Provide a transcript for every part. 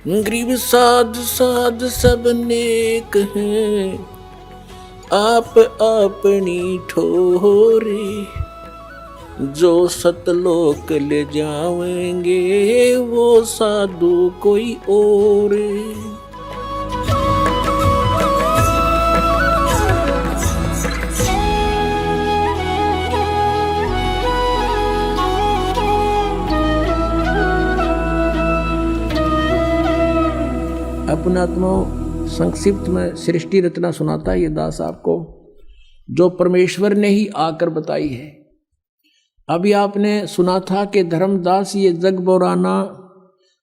गरीब साध साध सब नेक हैं, आप अपनी ठोरे। जो सतलोक ले जाएंगे वो साधु कोई और। अपना संक्षिप्त में सृष्टि रचना सुनाता है ये दास आपको, जो परमेश्वर ने ही आकर बताई है। अभी आपने सुना था कि धर्मदास ये जग बोराना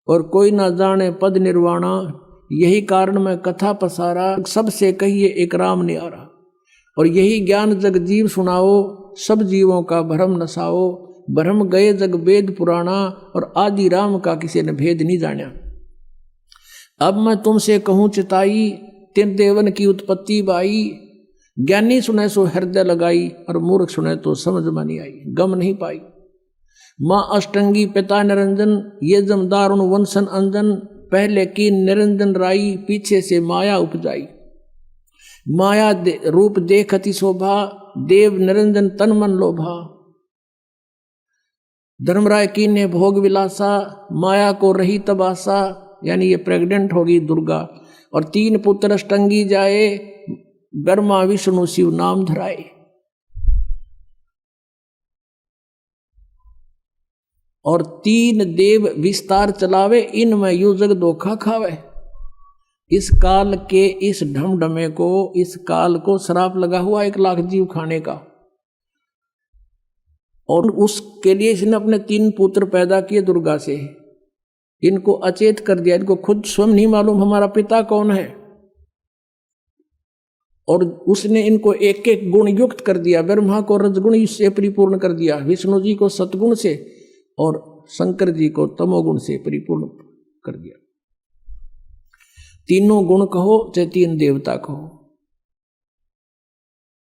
और कोई ना जाने पद निर्वाणा, यही कारण मैं कथा पसारा, सबसे कहिए एक राम न्यारा। और यही ज्ञान जग जीव सुनाओ, सब जीवों का भ्रम नसाओ। भ्रम गए जग वेद पुराना, और आदि राम का किसी ने भेद नहीं जाना। अब मैं तुमसे कहूँ चिताई, तिन देवन की उत्पत्ति बाई। ज्ञानी सुने सो हृदय लगाई, और मूर्ख सुने तो समझ में नहीं आई, गम नहीं पाई। माँ अष्टंगी पिता निरंजन, ये जमदारुण वंशन अंजन। पहले की निरंजन राई, पीछे से माया उपजाई। माया रूप देखती शोभा, देव निरंजन तन मन लोभा। धर्मराय की ने भोग विलासा, माया को रही तबासा। यानी ये प्रेग्नेंट होगी दुर्गा। और 3 पुत्र अष्टंगी जाए, ब्रह्मा विष्णु शिव नाम धराए। और 3 देव विस्तार चलावे, इनमें यू जग धोखा खावे। इस काल के इस ढमढमे को, इस काल को श्राप लगा हुआ 1 लाख जीव खाने का। और उसके लिए इसने अपने 3 पुत्र पैदा किए दुर्गा से। इनको अचेत कर दिया, इनको खुद स्वयं नहीं मालूम हमारा पिता कौन है। और उसने इनको एक एक गुण युक्त कर दिया। ब्रह्मा को रजगुण से परिपूर्ण कर दिया, विष्णु जी को सतगुण से, और शंकर जी को तमोगुण से परिपूर्ण कर दिया। तीनों गुण कहो चाहे 3 देवता कहो।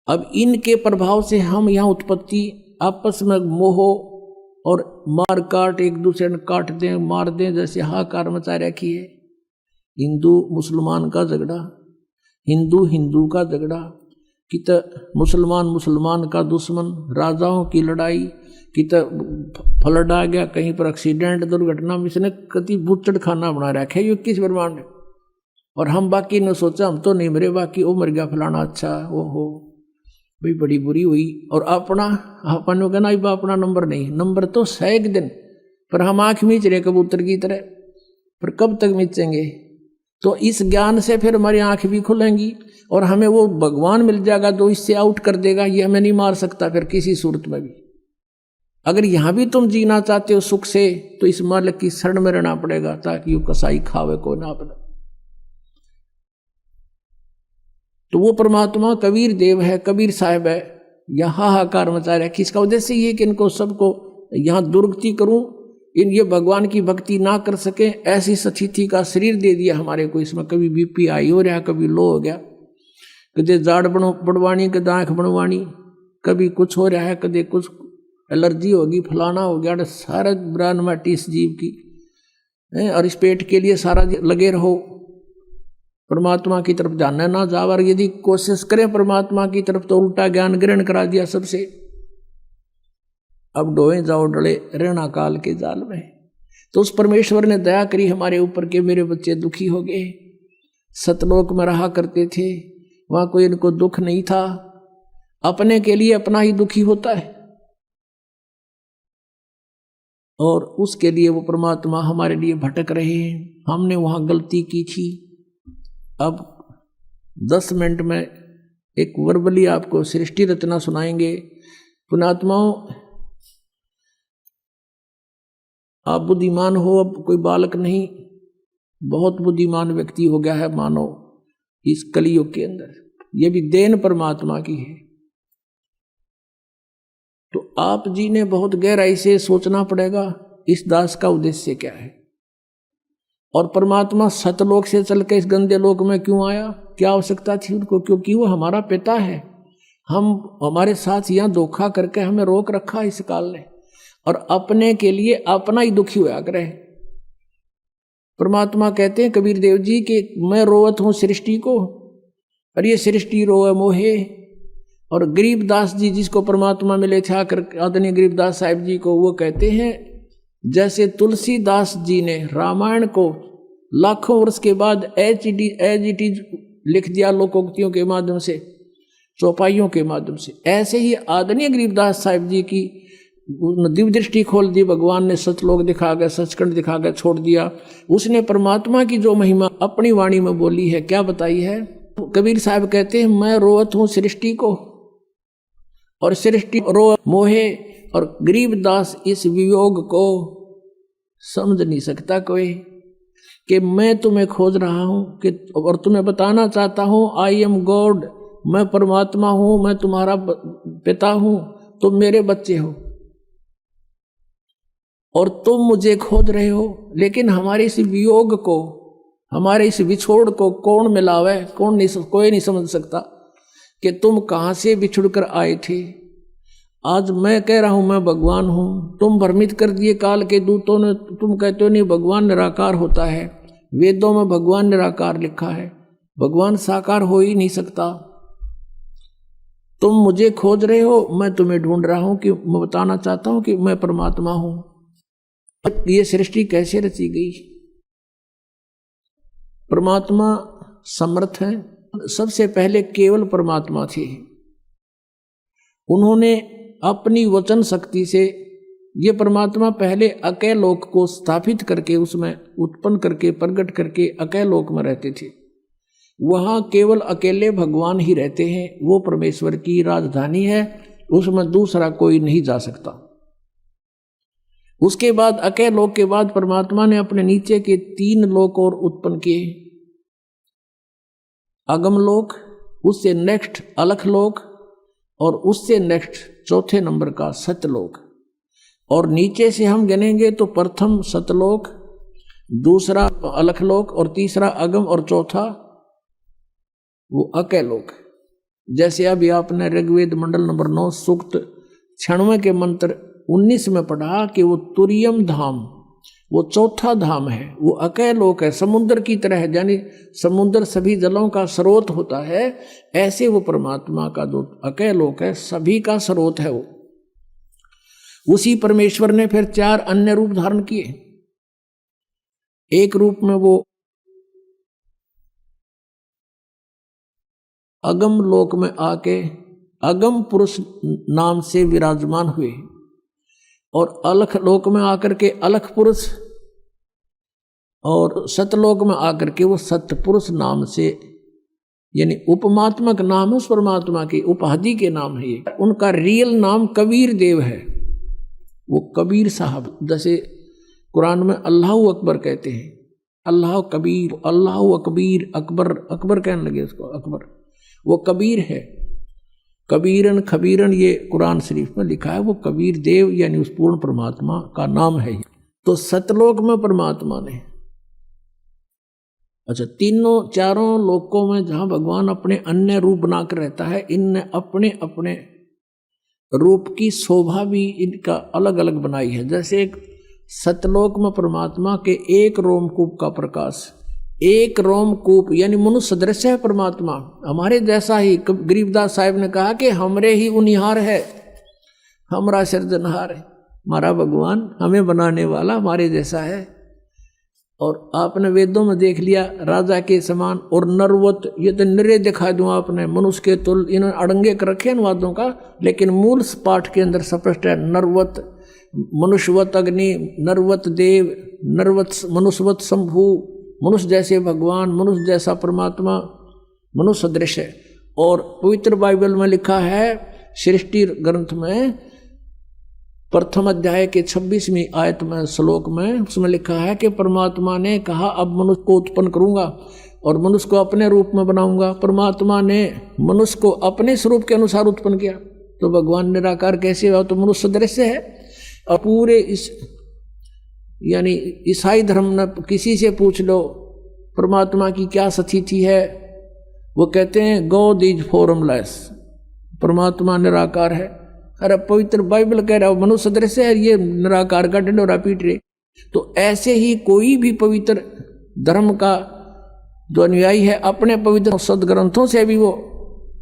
अब इनके प्रभाव से हम यहाँ उत्पत्ति आपस में मोह और मार काट, एक दूसरे ने काट दें मार दें, जैसे हाहाकार मचा रखी है। हिंदू मुसलमान का झगड़ा, हिंदू हिंदू का झगड़ा, कि मुसलमान मुसलमान का दुश्मन, राजाओं की लड़ाई, कि फ्लड आ गया, कहीं पर एक्सीडेंट दुर्घटना में इसने कति बुच्चड़ खाना बना रखा है 21 ब्रह्मांड। और हम बाकी ने सोचा हम तो नहीं मरे, बाकी वो मर गया फलाना, अच्छा ओहो भाई बड़ी बुरी हुई। और अपना अपन कहना अपना नंबर नहीं, नंबर तो 100 दिन, पर हम आँख मीच रहे कबूतर की तरह, पर कब तक मीचेंगे। तो इस ज्ञान से फिर हमारी आँख भी खुलेंगी, और हमें वो भगवान मिल जाएगा जो इससे आउट कर देगा। ये हमें नहीं मार सकता फिर किसी सूरत में भी। अगर यहाँ भी तुम जीना चाहते हो सुख से, तो इस मालिक की शरण में रहना पड़ेगा, ताकि वो कसाई खावे को ना अपना। तो वो परमात्मा कबीर देव है, कबीर साहब है, यहाँ हाहाकार मचा रहा है। किसका उद्देश्य ये कि इनको सबको यहाँ दुर्गति करूं, ये भगवान की भक्ति ना कर सके, ऐसी स्थिति का शरीर दे दिया हमारे को। इसमें कभी बीपी हाई हो रहा, कभी लो हो गया, कदे जाड़ बढ़वानी, कदे आँख बढ़वानी, कभी कुछ हो रहा है, कदे कुछ एलर्जी होगी, फलाना हो गया। सारा ब्रान माटी इस जीव की, और इस पेट के लिए सारा लगे रहो। परमात्मा की तरफ जानना ना जाओ, और यदि कोशिश करें परमात्मा की तरफ तो उल्टा ज्ञान ग्रहण करा दिया सबसे। अब डोए जाओ डले रहना काल के जाल में। तो उस परमेश्वर ने दया करी हमारे ऊपर के मेरे बच्चे दुखी हो गए। सतलोक में रहा करते थे, वहां कोई इनको दुख नहीं था। अपने के लिए अपना ही दुखी होता है, और उसके लिए वो परमात्मा हमारे लिए भटक रहे हैं। हमने वहां गलती की थी। अब 10 मिनट में एक वर्बली आपको सृष्टि रचना सुनाएंगे। पुणात्माओं, आप बुद्धिमान हो, अब कोई बालक नहीं, बहुत बुद्धिमान व्यक्ति हो गया है मानव इस कलियुग के अंदर। ये भी देन परमात्मा की है। तो आप जी ने बहुत गहराई से सोचना पड़ेगा इस दास का उद्देश्य क्या है, और परमात्मा सतलोक से चल के इस गंदे लोक में क्यों आया, क्या आवश्यकता थी उनको। क्योंकि वो हमारा पिता है। हमारे साथ यहाँ धोखा करके हमें रोक रखा इस काल ने, और अपने के लिए अपना ही दुखी होया करे। परमात्मा कहते हैं कबीर देव जी कि मैं रोवत हूँ सृष्टि को और ये सृष्टि रोए मोहे। और गरीबदास जी जिसको परमात्मा मिले थे आकर, आदरणीय गरीबदास साहिब जी को, वो कहते हैं जैसे तुलसीदास जी ने रामायण को लाखों वर्ष के बाद एज इट इज लिख दिया लोकोक्तियों के माध्यम से, चौपाइयों के माध्यम से, ऐसे ही आदरणीय गरीबदास साहिब जी की दिव्य दृष्टि खोल दी भगवान ने, सतलोक दिखा गए, सचखंड दिखा गए, छोड़ दिया। उसने परमात्मा की जो महिमा अपनी वाणी में बोली है, क्या बताई है? कबीर साहब कहते हैं मैं रोवत हूँ सृष्टि को और सृष्टि रो मोहे। और गरीबदास इस वियोग को समझ नहीं सकता कोई कि मैं तुम्हें खोज रहा हूँ कि और तुम्हें बताना चाहता हूँ आई एम गॉड, मैं परमात्मा हूँ, मैं तुम्हारा पिता हूँ, तुम मेरे बच्चे हो और तुम मुझे खोज रहे हो। लेकिन हमारे इस वियोग को, हमारे इस विछोड़ को कौन मिलावे? कोई नहीं समझ सकता कि तुम कहाँ से बिछुड़ कर आए थे। आज मैं कह रहा हूँ मैं भगवान हूँ, तुम भ्रमित कर दिए काल के दूतों ने, तुम कहते हो नहीं भगवान निराकार होता है, वेदों में भगवान निराकार लिखा है, भगवान साकार हो ही नहीं सकता। तुम मुझे खोज रहे हो, मैं तुम्हें ढूंढ रहा हूँ कि मैं बताना चाहता हूँ कि मैं परमात्मा हूँ। ये सृष्टि कैसे रची गई? परमात्मा समर्थ है। सबसे पहले केवल परमात्मा थे, उन्होंने अपनी वचन शक्ति से ये परमात्मा पहले अकेले लोक को स्थापित करके, उसमें उत्पन्न करके, प्रकट करके अकेले लोक में रहते थे। वहाँ केवल अकेले भगवान ही रहते हैं, वो परमेश्वर की राजधानी है, उसमें दूसरा कोई नहीं जा सकता। उसके बाद अकेले लोक के बाद परमात्मा ने अपने नीचे के 3 लोक और उत्पन्न किए। अगम लोक, उससे नेक्स्ट अलख लोक और उससे नेक्स्ट चौथे नंबर का सतलोक। और नीचे से हम गिनेंगे तो प्रथम सतलोक, दूसरा अलखलोक और तीसरा अगम और चौथा वो अकेलोक। जैसे अभी आपने ऋग्वेद मंडल नंबर 9 सूक्त 96 के मंत्र 19 में पढ़ा कि वो तुरियम धाम, वो चौथा धाम है, वो अकेलोक है, समुद्र की तरह है, यानी समुद्र सभी जलों का स्रोत होता है, ऐसे वो परमात्मा का जो अकेलोक है सभी का स्रोत है। वो उसी परमेश्वर ने फिर 4 अन्य रूप धारण किए। एक रूप में वो अगम लोक में आके अगम पुरुष नाम से विराजमान हुए और अलख लोक में आकर के अलख पुरुष और सतलोक में आकर के वो सतपुरुष नाम से, यानी उपमात्मक नाम है उस परमात्मा की, उपाधि के नाम है ये। उनका रियल नाम कबीर देव है, वो कबीर साहब। जैसे कुरान में अल्लाह अकबर कहते हैं, अल्लाह कबीर, अल्लाह अकबीर, अकबर, अकबर कहने लगे उसको अकबर, वो कबीर है। कबीरन खबीरन ये कुरान शरीफ में लिखा है, वो कबीर देव यानी उस पूर्ण परमात्मा का नाम है। तो सतलोक में परमात्मा ने, अच्छा, तीनों चारों लोकों में जहां भगवान अपने अन्य रूप बनाकर रहता है, इनने अपने अपने रूप की शोभा भी इनका अलग अलग बनाई है। जैसे एक सतलोक में परमात्मा के एक रोमकूप का प्रकाश, एक रोमकूप यानी मनुष्य सदृश है परमात्मा, हमारे जैसा ही। गरीबदास साहिब ने कहा कि हमरे ही उनिहार है, हमारा सृजनहार है, हमारा भगवान हमें बनाने वाला हमारे जैसा है। और आपने वेदों में देख लिया राजा के समान और नरवत, ये तो निरे दिखा दूं आपने, मनुष्य के तुल, इन्होंने अड़ंगे कर रखे इन वादों का, लेकिन मूल पाठ के अंदर स्पष्ट है नरवत, मनुष्यवत अग्नि, नरवत देव, नरवत मनुष्यवत शंभु, मनुष्य जैसे भगवान, मनुष्य जैसा परमात्मा, मनुष्य सदृश है। और पवित्र बाइबल में लिखा है, सृष्टि ग्रंथ में प्रथम अध्याय के 26वीं आयत में श्लोक में उसमें लिखा है कि परमात्मा ने कहा अब मनुष्य को उत्पन्न करूंगा और मनुष्य को अपने रूप में बनाऊंगा। परमात्मा ने मनुष्य को अपने स्वरूप के अनुसार उत्पन्न किया। तो भगवान निराकार कैसे हुआ? तो मनुष्य सदृश्य है। और पूरे इस यानी ईसाई धर्म में किसी से पूछ लो परमात्मा की क्या स्थिति है, वो कहते हैं गॉड इज फॉर्मलेस, परमात्मा निराकार है। अरे पवित्र बाइबल कह रहा है मनुष्य सदृश है, ये निराकार का ढिंढोरा पीट रहे। तो ऐसे ही कोई भी पवित्र धर्म का जो अनुयायी है अपने पवित्र सदग्रंथों से भी वो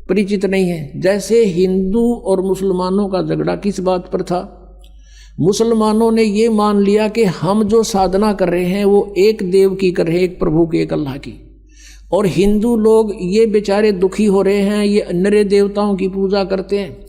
परिचित नहीं है। जैसे हिंदू और मुसलमानों का झगड़ा किस बात पर था? मुसलमानों ने ये मान लिया कि हम जो साधना कर रहे हैं वो एक देव की कर रहे हैं, एक प्रभु की, एक अल्लाह की। और हिंदू लोग ये बेचारे दुखी हो रहे हैं, ये नरे देवताओं की पूजा करते हैं,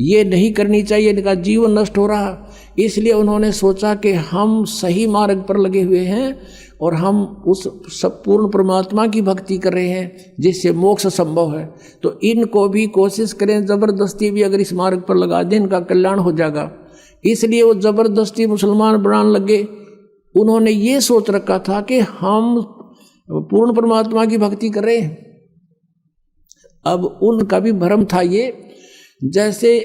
ये नहीं करनी चाहिए, इनका जीवन नष्ट हो रहा। इसलिए उन्होंने सोचा कि हम सही मार्ग पर लगे हुए हैं और हम उस सब पूर्ण परमात्मा की भक्ति कर रहे हैं जिससे मोक्ष संभव है। तो इनको भी कोशिश करें, ज़बरदस्ती भी अगर इस मार्ग पर लगा दें इनका कल्याण हो जाएगा। इसलिए वो ज़बरदस्ती मुसलमान बनाने लगे। उन्होंने ये सोच रखा था कि हम पूर्ण परमात्मा की भक्ति कर रहे हैं। अब उनका भी भ्रम था ये। जैसे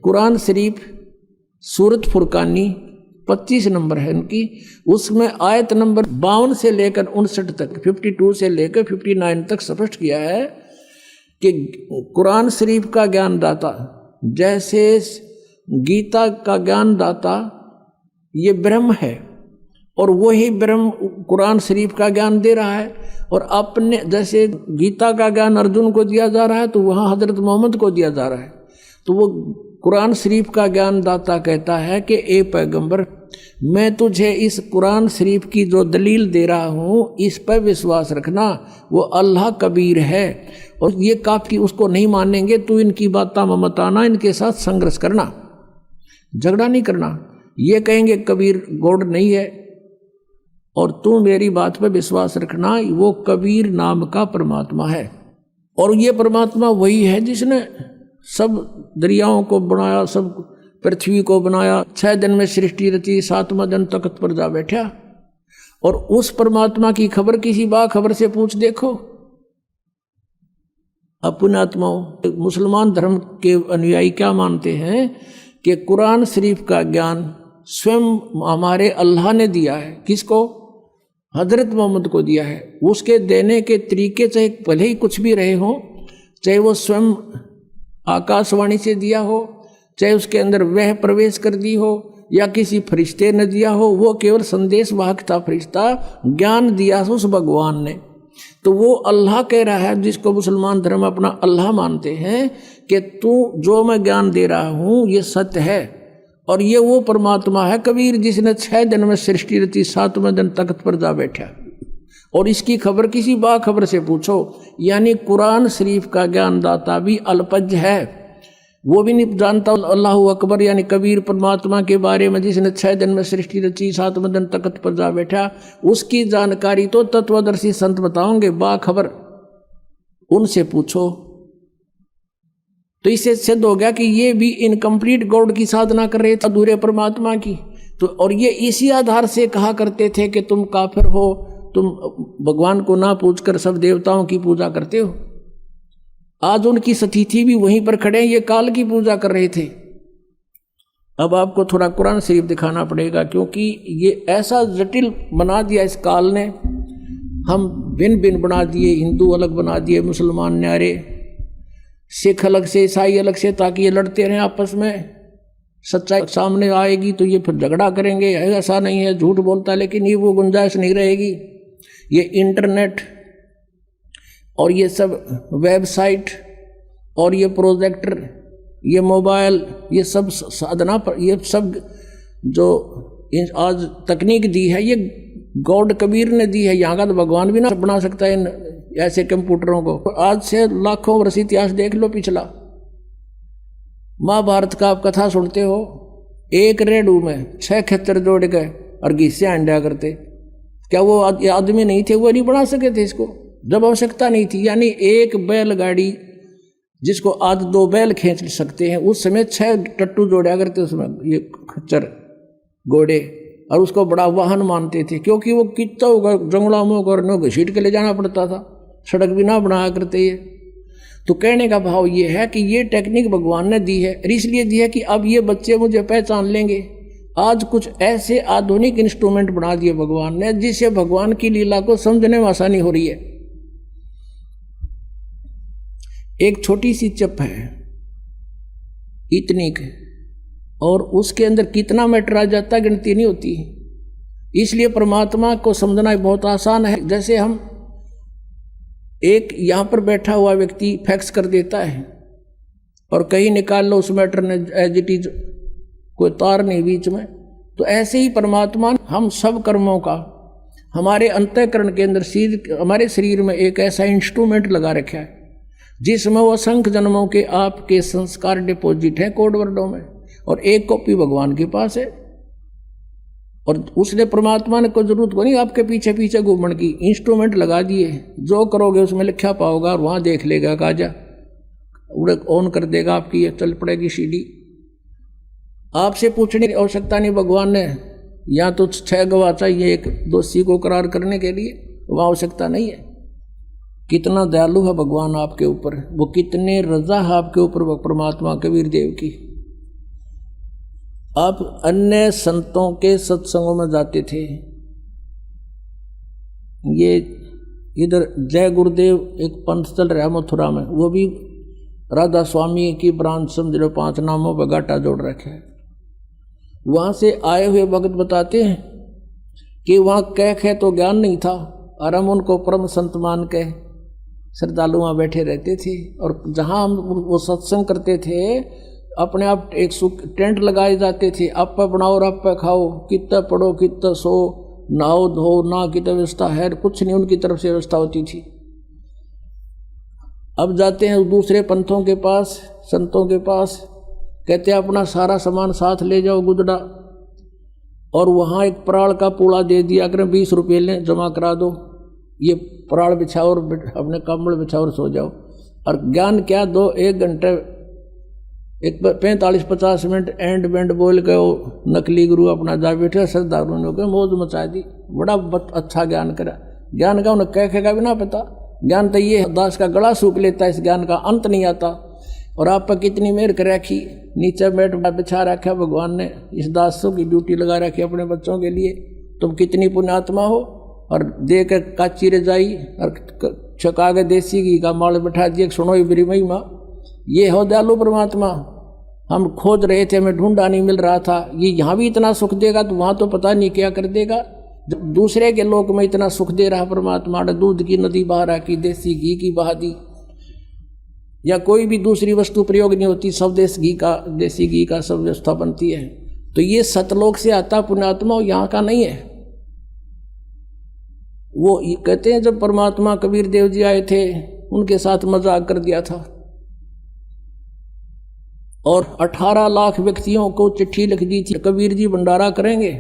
कुरान शरीफ सूरत फुरकानी 25 नंबर है उनकी, उसमें आयत नंबर 52 से लेकर 59 तक, 52 से लेकर 59 तक स्पष्ट किया है कि कुरान शरीफ का ज्ञानदाता, जैसे गीता का ज्ञानदाता ये ब्रह्म है और वही ब्रह्म कुरान शरीफ का ज्ञान दे रहा है। और अपने जैसे गीता का ज्ञान अर्जुन को दिया जा रहा है तो वहाँ हजरत मोहम्मद को दिया जा रहा है। तो वो कुरान शरीफ का ज्ञानदाता कहता है कि ए पैगंबर, मैं तुझे इस कुरान शरीफ की जो दलील दे रहा हूँ इस पर विश्वास रखना, वो अल्लाह कबीर है और ये काफ़ी, उसको नहीं मानेंगे तो इनकी बातें मत आना, इनके साथ संघर्ष करना, झगड़ा नहीं करना। ये कहेंगे कबीर गॉड नहीं है और तू मेरी बात पर विश्वास रखना, वो कबीर नाम का परमात्मा है। और ये परमात्मा वही है जिसने सब दरियाओं को बनाया, सब पृथ्वी को बनाया, 6 दिन में सृष्टि रची, 7वां दिन तख्त पर जा बैठा। और उस परमात्मा की खबर किसी बाखबर से पूछ देखो। अपने आत्माओं, मुसलमान धर्म के अनुयायी क्या मानते हैं कि कुरान शरीफ का ज्ञान स्वयं हमारे अल्लाह ने दिया है। किसको? हजरत मोहम्मद को दिया है। उसके देने के तरीके चाहे भले ही कुछ भी रहे हों, चाहे वो स्वयं आकाशवाणी से दिया हो, चाहे उसके अंदर वह प्रवेश कर दी हो या किसी फरिश्ते ने दिया हो, वो केवल संदेश वाहक था, फरिश्ता ज्ञान दिया उस भगवान ने। तो वो अल्लाह कह रहा है, जिसको मुसलमान धर्म अपना अल्लाह मानते हैं, कि तू जो मैं ज्ञान दे रहा हूँ ये सत्य है। और ये वो परमात्मा है कबीर जिसने 6 दिन में सृष्टि रची, 7वें दिन तख्त पर जा बैठा। और इसकी खबर किसी बाखबर से पूछो। यानी कुरान शरीफ का ज्ञानदाता भी अल्पज्ञ है, वो भी नहीं जानता अल्लाह अकबर यानी कबीर परमात्मा के बारे में जिसने 6 दिन में सृष्टि रची, 7वें दिन तख्त पर जा बैठा। उसकी जानकारी तो तत्वदर्शी संत बताओगे, बाखबर, उनसे पूछो। तो इससे सिद्ध हो गया कि ये भी इनकम्प्लीट गॉड की साधना कर रहे थे, अधूरे परमात्मा की। तो और ये इसी आधार से कहा करते थे कि तुम काफिर हो, तुम भगवान को ना पूछकर सब देवताओं की पूजा करते हो। आज उनकी सतीथि भी वहीं पर खड़े हैं, ये काल की पूजा कर रहे थे। अब आपको थोड़ा कुरान शरीफ दिखाना पड़ेगा, क्योंकि ये ऐसा जटिल बना दिया इस काल ने। हम भिन्न भिन्न बना दिए, हिंदू अलग बना दिए, मुसलमान न्यारे, सिख अलग से, ईसाई अलग से, ताकि ये लड़ते रहें आपस में। सच्चाई सामने आएगी तो ये फिर झगड़ा करेंगे, ऐसा नहीं है, झूठ बोलता, लेकिन ये वो गुंजाइश नहीं रहेगी। ये इंटरनेट और ये सब वेबसाइट और ये प्रोजेक्टर, ये मोबाइल, ये सब साधना पर, ये सब जो आज तकनीक दी है, ये गॉड कबीर ने दी है। यहाँ का तो भगवान भी ना बना सकता है इन ऐसे कंप्यूटरों को। आज से लाखों वर्ष इतिहास देख लो पिछला। महाभारत का आप कथा सुनते हो, एक रेडू में 6 खच्चर जोड़ गए और घिस्से अंडा करते। क्या वो आदमी नहीं थे, वो नहीं बना सके थे इसको जब आवश्यकता नहीं थी। यानी एक बैलगाड़ी जिसको आज 2 बैल खींच सकते हैं, उस समय 6 टट्टू जोड़ा करते उसमें, ये खच्चर घोड़े, और उसको बड़ा वाहन मानते थे, क्योंकि वो कितना होगा जंगलों में करने घसीट के ले जाना पड़ता था, सड़क भी ना बनाया करते ये। तो कहने का भाव ये है कि ये टेक्निक भगवान ने दी है, इसलिए दी है कि अब ये बच्चे मुझे पहचान लेंगे। आज कुछ ऐसे आधुनिक इंस्ट्रूमेंट बना दिए भगवान ने, जिससे भगवान की लीला को समझने में आसानी हो रही है। एक छोटी सी चिप है इतनी की, और उसके अंदर कितना मैटर आ जाता है गिनती नहीं होती। इसलिए परमात्मा को समझना बहुत आसान है। जैसे हम एक यहाँ पर बैठा हुआ व्यक्ति फैक्स कर देता है और कहीं निकाल लो उस मैटर ने एज इट इज, कोई तार नहीं बीच में, तो ऐसे ही परमात्मा हम सब कर्मों का हमारे अंतःकरण के अंदर हमारे शरीर में एक ऐसा इंस्ट्रूमेंट लगा रखा है जिसमें वो असंख्य जन्मों के आपके संस्कार डिपॉजिट हैं कोड वर्डों में, और एक कॉपी भगवान के पास है। और उसने परमात्मा ने कोई जरूरत को नहीं आपके पीछे पीछे घूमने की, इंस्ट्रूमेंट लगा दिए, जो करोगे उसमें लिखा पाओगा और वहाँ देख लेगा, काजा उड़े ऑन कर देगा, आपकी ये चल पड़ेगी सीडी। आपसे पूछने की आवश्यकता नहीं भगवान ने, या तो 6 गवाह चाहिए एक दोषी को करार करने के लिए, वह आवश्यकता नहीं है। कितना दयालु है भगवान आपके ऊपर, वो कितने रजा है आपके ऊपर परमात्मा कबीर देव की। आप अन्य संतों के सत्संगों में जाते थे, ये इधर जय गुरुदेव एक पंथ चल रहा है मथुरा में, वो भी राधा स्वामी की ब्रांच समझ लो, 5 नामों पर गाटा जोड़ रखे है। वहाँ से आए हुए भगत बताते हैं कि वहाँ कह तो ज्ञान नहीं था, और हम उनको परम संत मान के श्रद्धालु वहाँ बैठे रहते थे। और जहाँ हम वो सत्संग करते थे, अपने आप एक टेंट लगाए जाते थे, आप पे बनाओ और आप पे खाओ, कितना पढ़ो कितना सो, नहाओ धो ना की तो व्यवस्था है, कुछ नहीं उनकी तरफ से व्यवस्था होती थी। अब जाते हैं दूसरे पंथों के पास, संतों के पास, कहते हैं अपना सारा सामान साथ ले जाओ गुदड़ा, और वहाँ एक पराल का पूड़ा दे दिया करें, 20 रुपये लें जमा करा दो, ये पराल बिछाओ और अपने कंबल बिछाओ और सो जाओ। और ज्ञान क्या दो, 1 घंटे एक 45-50 मिनट एंड बेंड बोल के वो नकली गुरु अपना जा बैठे, श्रद्धालुओं ने मौज मचा दी, बड़ा अच्छा ज्ञान करा। ज्ञान का उन्हें कह का भी ना पता, ज्ञान तो ये दास का गला सूख लेता है, इस ज्ञान का अंत नहीं आता। और आप पर कितनी मेहर कर रखी, नीचे बैठ बिछा रखा भगवान ने, इस दासों की ड्यूटी लगा रखी अपने बच्चों के लिए। तुम कितनी पुण्यात्मा हो, और दे कर काची रजाई और छका के देसी घी का माल बैठा दिए, सुनो ही मेरी महिमा। ये हो दयालु परमात्मा, हम खोज रहे थे, हमें ढूंढा नहीं मिल रहा था, ये यहाँ भी इतना सुख देगा तो वहाँ तो पता नहीं क्या कर देगा। जब दूसरे के लोक में इतना सुख दे रहा परमात्मा ने, दूध की नदी बहा रखी, देसी घी की बहा दी, या कोई भी दूसरी वस्तु प्रयोग नहीं होती, सब देसी घी का सब व्यवस्था बनती है। तो ये सतलोक से आता पुण्यात्मा, यहाँ का नहीं है। वो कहते हैं जब परमात्मा कबीर देव जी आए थे, उनके साथ मजाक कर दिया था, और 18 लाख व्यक्तियों को चिट्ठी लिख दी थी, कबीर जी भंडारा करेंगे।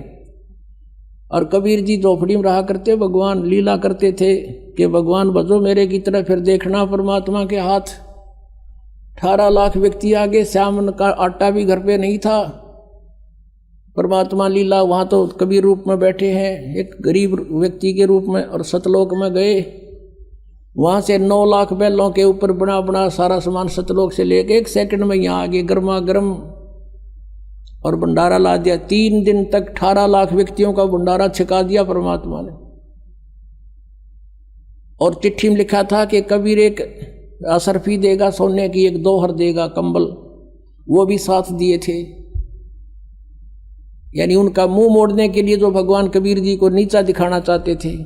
और कबीर जी झोपड़ी में रहा करते, भगवान लीला करते थे कि भगवान बजो मेरे की तरफ, फिर देखना परमात्मा के हाथ। 18 लाख व्यक्ति आगे, श्याम का आटा भी घर पे नहीं था, परमात्मा लीला। वहाँ तो कबीर रूप में बैठे हैं एक गरीब व्यक्ति के रूप में, और सतलोक में गए, वहाँ से 9 लाख बैलों के ऊपर बना बना सारा सामान सतलोक से लेके 1 सेकंड में यहाँ आगे गर्मा गर्म, और भंडारा ला दिया। 3 दिन तक 18 लाख व्यक्तियों का भंडारा छिका दिया परमात्मा ने। और चिट्ठी में लिखा था कि कबीर एक असरफी देगा सोने की, एक दोहर देगा कंबल, वो भी साथ दिए थे। यानी उनका मुंह मोड़ने के लिए जो भगवान कबीर जी को नीचा दिखाना चाहते थे।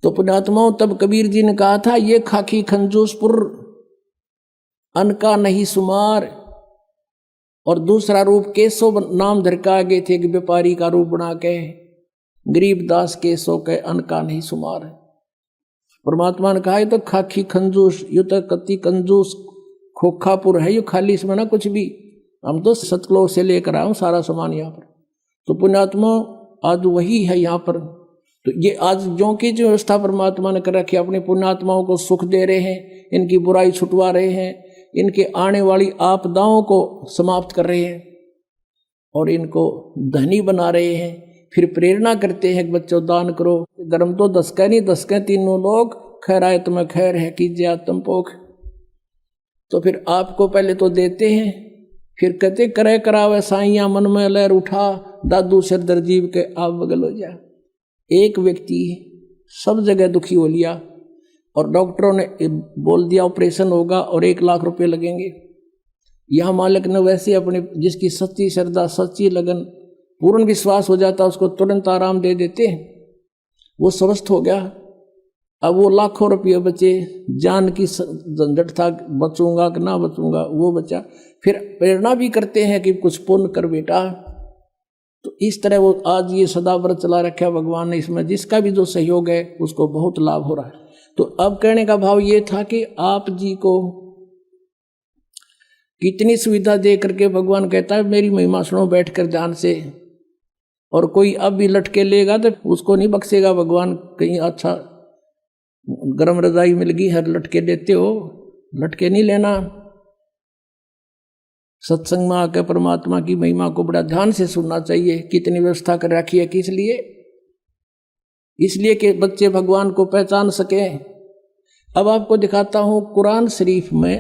तो पुण्यात्माओं, तब कबीर जी ने कहा था, ये खाकी खंजूसपुर अन्न का नहीं सुमार। और दूसरा रूप केशव नाम धर के आगे थे, कि व्यापारी का रूप बना के, गरीब दास केशव के अन्न का नहीं सुमार। परमात्मा ने कहा, ये तो खाकी खंजूस, ये तो कति कंजूस खोखापुर है, ये खाली इसमें ना कुछ भी, हम तो सतलोक से लेकर आए सारा सामान यहाँ पर। तो पुण्यात्मा आज वही है यहाँ पर। तो ये आज जो की जो व्यवस्था परमात्मा ने कर रखी, अपने पुण्यात्माओं को सुख दे रहे हैं, इनकी बुराई छुटवा रहे हैं, इनके आने वाली आपदाओं को समाप्त कर रहे हैं, और इनको धनी बना रहे हैं। फिर प्रेरणा करते हैं कि बच्चों दान करो, धर्म तो 10 का नहीं 10 के तीनों लोग, खैर आए तुम्हें खैर है, कीजिए आत्म पोख। तो फिर आपको पहले तो देते हैं, फिर कहते करे करावे साइया मन में लहर उठा, दादू सिर दर्जीव के आप बगल हो जा। एक व्यक्ति सब जगह दुखी हो लिया, और डॉक्टरों ने बोल दिया ऑपरेशन होगा और 1 लाख रुपए लगेंगे। यहाँ मालिक ने वैसे अपने जिसकी सच्ची श्रद्धा सच्ची लगन पूर्ण विश्वास हो जाता, उसको तुरंत आराम दे देते, वो स्वस्थ हो गया। अब वो लाखों रुपये बचे, जान की झंझट था, बचूंगा कि ना बचूंगा, वो बचा। फिर प्रेरणा भी करते हैं कि कुछ पुण्य कर बेटा। तो इस तरह वो आज ये सदा व्रत चला रखा भगवान ने, इसमें जिसका भी जो सहयोग है उसको बहुत लाभ हो रहा है। तो अब कहने का भाव ये था कि आप जी को कितनी सुविधा दे करके भगवान कहता है मेरी महिमा सुनो बैठ कर ध्यान से। और कोई अब भी लटके लेगा तो उसको नहीं बख्शेगा भगवान। कहीं अच्छा गरम रजाई मिल गई है, लटके देते हो, लटके नहीं लेना। सत्संग में आकर परमात्मा की महिमा को बड़ा ध्यान से सुनना चाहिए। कितनी व्यवस्था कर रखी है, किस लिए? इसलिए कि बच्चे भगवान को पहचान सके। अब आपको दिखाता हूं कुरान शरीफ में,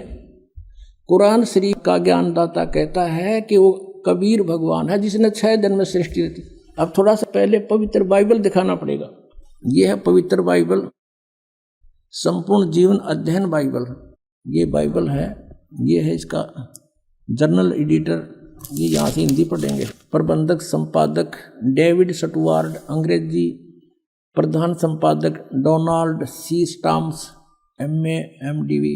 कुरान शरीफ का ज्ञानदाता कहता है कि वो कबीर भगवान है जिसने 6 दिन में सृष्टि रची। अब थोड़ा सा पहले पवित्र बाइबल दिखाना पड़ेगा। ये है पवित्र बाइबल, संपूर्ण जीवन अध्ययन बाइबल। ये बाइबल है, ये है इसका जर्नल एडिटर, ये यहाँ से हिंदी पढ़ेंगे। प्रबंधक संपादक डेविड स्टुअर्ट, अंग्रेजी प्रधान संपादक Donald C Stamps, MA MDV,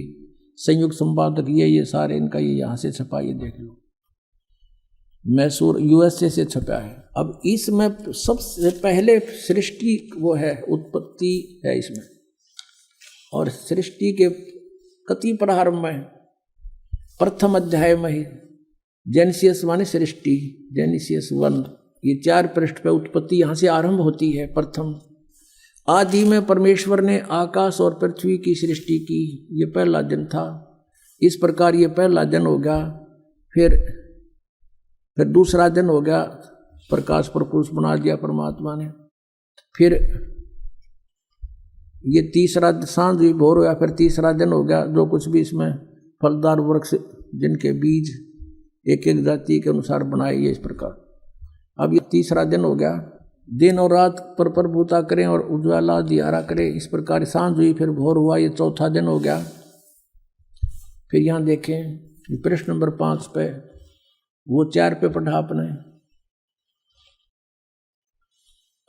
संयुक्त संपादक ये सारे इनका ये यहाँ से छपा, ये देख लो, मैसूर USA से छपा है। अब इसमें सबसे पहले सृष्टि वो है, उत्पत्ति है इसमें, और सृष्टि के कति प्रारंभ में प्रथम अध्याय में ही जेनेसिस माने सृष्टि, जेनेसिस 1, ये 4 पृष्ठ पे उत्पत्ति यहाँ से आरंभ होती है। प्रथम आदि में परमेश्वर ने आकाश और पृथ्वी की सृष्टि की, ये पहला दिन था। इस प्रकार ये पहला दिन हो गया। फिर दूसरा दिन हो गया, प्रकाश प्रपुरुष बना दिया परमात्मा ने। फिर ये तीसरा सांझ भी भोर हो गया, फिर तीसरा दिन हो गया। जो कुछ भी इसमें फलदार वृक्ष जिनके बीज एक एक जाति के अनुसार बनाए, ये इस प्रकार। अब ये तीसरा दिन हो गया। दिन और रात पर प्रभुता करें और उज्ज्वला दियारा करें, इस प्रकार सांझ हुई, फिर भोर हुआ, ये चौथा दिन हो गया। फिर यहाँ देखें पृष्ठ नंबर 5 पे, वो 4 पे पढ़ा आपने।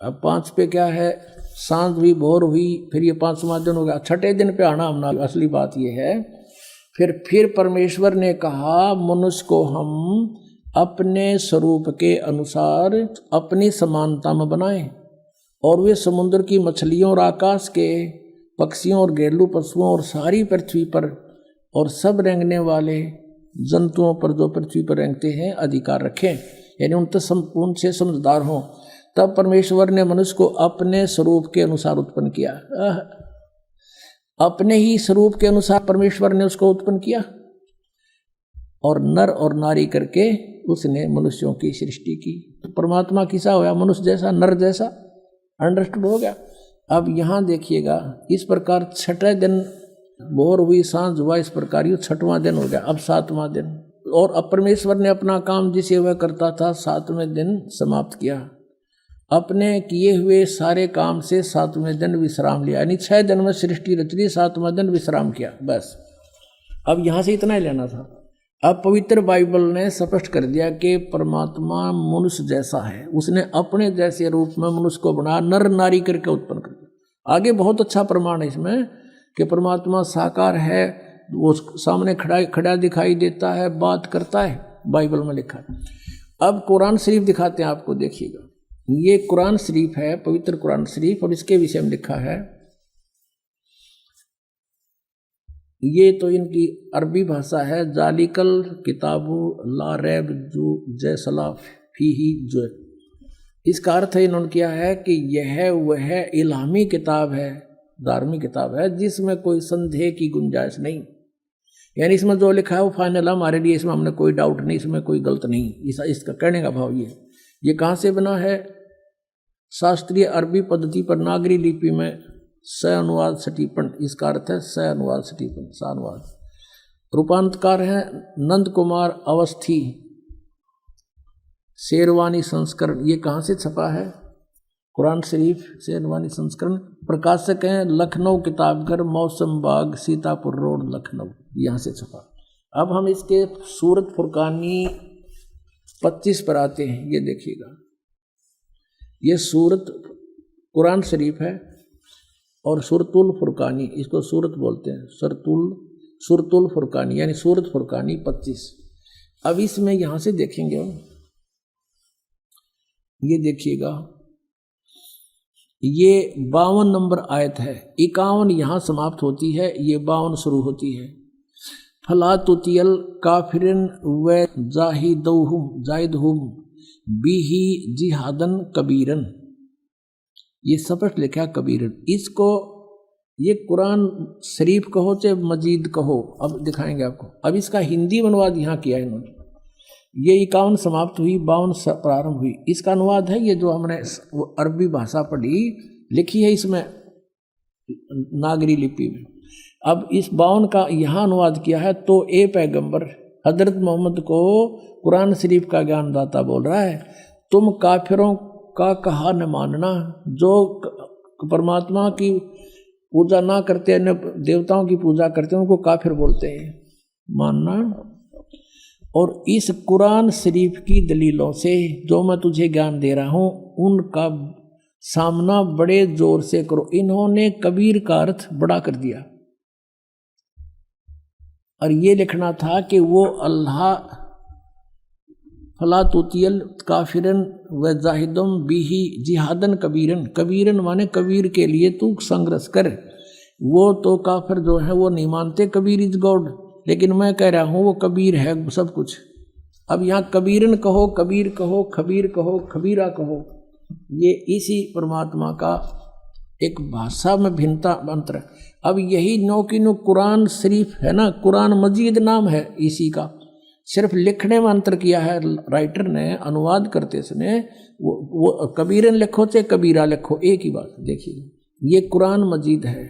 अब 5 पे क्या है, सांझ हुई, भोर हुई, फिर ये 5वां दिन हो गया। छठे दिन पे आना हमने, असली बात ये है। फिर परमेश्वर ने कहा मनुष्य को हम अपने स्वरूप के अनुसार अपनी समानता में बनाएं, और वे समुद्र की मछलियों और आकाश के पक्षियों और घरेलू पशुओं और सारी पृथ्वी पर और सब रेंगने वाले जंतुओं पर जो पृथ्वी पर रेंगते हैं अधिकार रखें, यानी उनसे समझदार हों। तब परमेश्वर ने मनुष्य को अपने स्वरूप के अनुसार उत्पन्न किया। अपने ही स्वरूप के अनुसार परमेश्वर ने उसको उत्पन्न किया, और नर और नारी करके उसने मनुष्यों की सृष्टि की। तो परमात्मा किसा होया, मनुष्य जैसा, नर जैसा। अंडरस्टूड हो गया? अब यहाँ देखिएगा, इस प्रकार छठे दिन भोर हुई, सांझ हुआ, इस प्रकार ये 6वां दिन हो गया। अब 7वां दिन, और अब परमेश्वर ने अपना काम जिसे वह करता था 7वें दिन समाप्त किया। अपने किए हुए सारे काम से 7वें दिन विश्राम लिया, यानी 6 दिन में सृष्टि रच ली, 7वां दिन विश्राम किया, बस। अब यहाँ से इतना ही लेना था। अब पवित्र बाइबल ने स्पष्ट कर दिया कि परमात्मा मनुष्य जैसा है, उसने अपने जैसे रूप में मनुष्य को बना, नर नारी करके उत्पन्न कर दिया। आगे बहुत अच्छा प्रमाण है इसमें कि परमात्मा साकार है, वो सामने खड़ा दिखाई देता है, बात करता है, बाइबल में लिखा है। अब कुरान शरीफ दिखाते हैं आपको, देखिएगा। ये कुरान शरीफ है, पवित्र कुरान शरीफ, और इसके विषय में लिखा है। ये तो इनकी अरबी भाषा है। जालिकल किताबु ला रैब जू जैसला फीही जो, इसका अर्थ है इन्होंने किया है कि यह वह इल्हामी किताब है, धार्मिक किताब है जिसमें कोई संदेह की गुंजाइश नहीं, यानी इसमें जो लिखा है वो फाइनल है हमारे लिए, इसमें हमने कोई डाउट नहीं, इसमें कोई गलत नहीं। इसका कहने का भाव ये कहाँ से बना है? शास्त्रीय अरबी पद्धति पर नागरी लिपि में स अनुवाद सटीपन, इसका अर्थ है स अनुवाद सटीपन, स अनुवाद। रूपांतकार है नंद कुमार अवस्थी, शेरवानी संस्करण। ये कहाँ से छपा है? कुरान शरीफ शेरवानी संस्करण। प्रकाशक हैं लखनऊ किताबघर, मौसम बाग, सीतापुर रोड, लखनऊ, यहाँ से छपा। अब हम इसके सूरत फुरकानी 25 पर आते हैं, ये देखिएगा। ये सूरत कुरान शरीफ है और सूरतुल फुरकानी, इसको सूरत बोलते हैं, सूरतुल फुरकानी यानी सूरत फुरकानी 25। अब इसमें यहां से देखेंगे हम, ये देखिएगा, ये 52 नंबर आयत है, 51 यहां समाप्त होती है, ये 52 शुरू होती है। फला तुतियल काफिरन व जाहिदहुम बिही जिहादन कबीरन, ये स्पष्ट लिखा कबीरन। इसको ये कुरान शरीफ कहो चाहे मजीद कहो, अब दिखाएंगे आपको। अब इसका हिंदी अनुवाद यहाँ किया है इन्होंने, ये 51 समाप्त हुई, 52 प्रारंभ हुई। इसका अनुवाद है ये जो हमने अरबी भाषा पढ़ी, लिखी है इसमें नागरी लिपि में। अब इस 52 का यहाँ अनुवाद किया है। तो ए पैगंबर हजरत मोहम्मद को कुरान शरीफ का ज्ञानदाता बोल रहा है, तुम काफिरों का कहा न मानना, जो परमात्मा की पूजा ना करते, अन्य देवताओं की पूजा करते हैं, उनको काफिर बोलते हैं, मानना। और इस कुरान शरीफ की दलीलों से जो मैं तुझे ज्ञान दे रहा हूं, उनका सामना बड़े जोर से करो। इन्होंने कबीर का अर्थ बड़ा कर दिया और ये लिखना था कि वो अल्लाह फला तुतियल काफिरन व जाहिदुम बिही जिहादन कबीरन, कबीरन माने कबीर के लिए तू संघर्ष कर। वो तो काफिर जो है वो नहीं मानते कबीर इज गॉड, लेकिन मैं कह रहा हूँ वो कबीर है सब कुछ। अब यहाँ कबीरन कहो, कबीर कहो, खबीर कहो, खबीरा कहो, ये इसी परमात्मा का एक भाषा में भिन्नता मंत्र। अब यही नो की नो कुरान शरीफ है ना, कुरान मजीद नाम है इसी का, सिर्फ लिखने में अंतर किया है राइटर ने, अनुवाद करते समय वो कबीरन लिखो चाहे कबीरा लिखो, एक ही बात। देखिए ये कुरान मजीद है,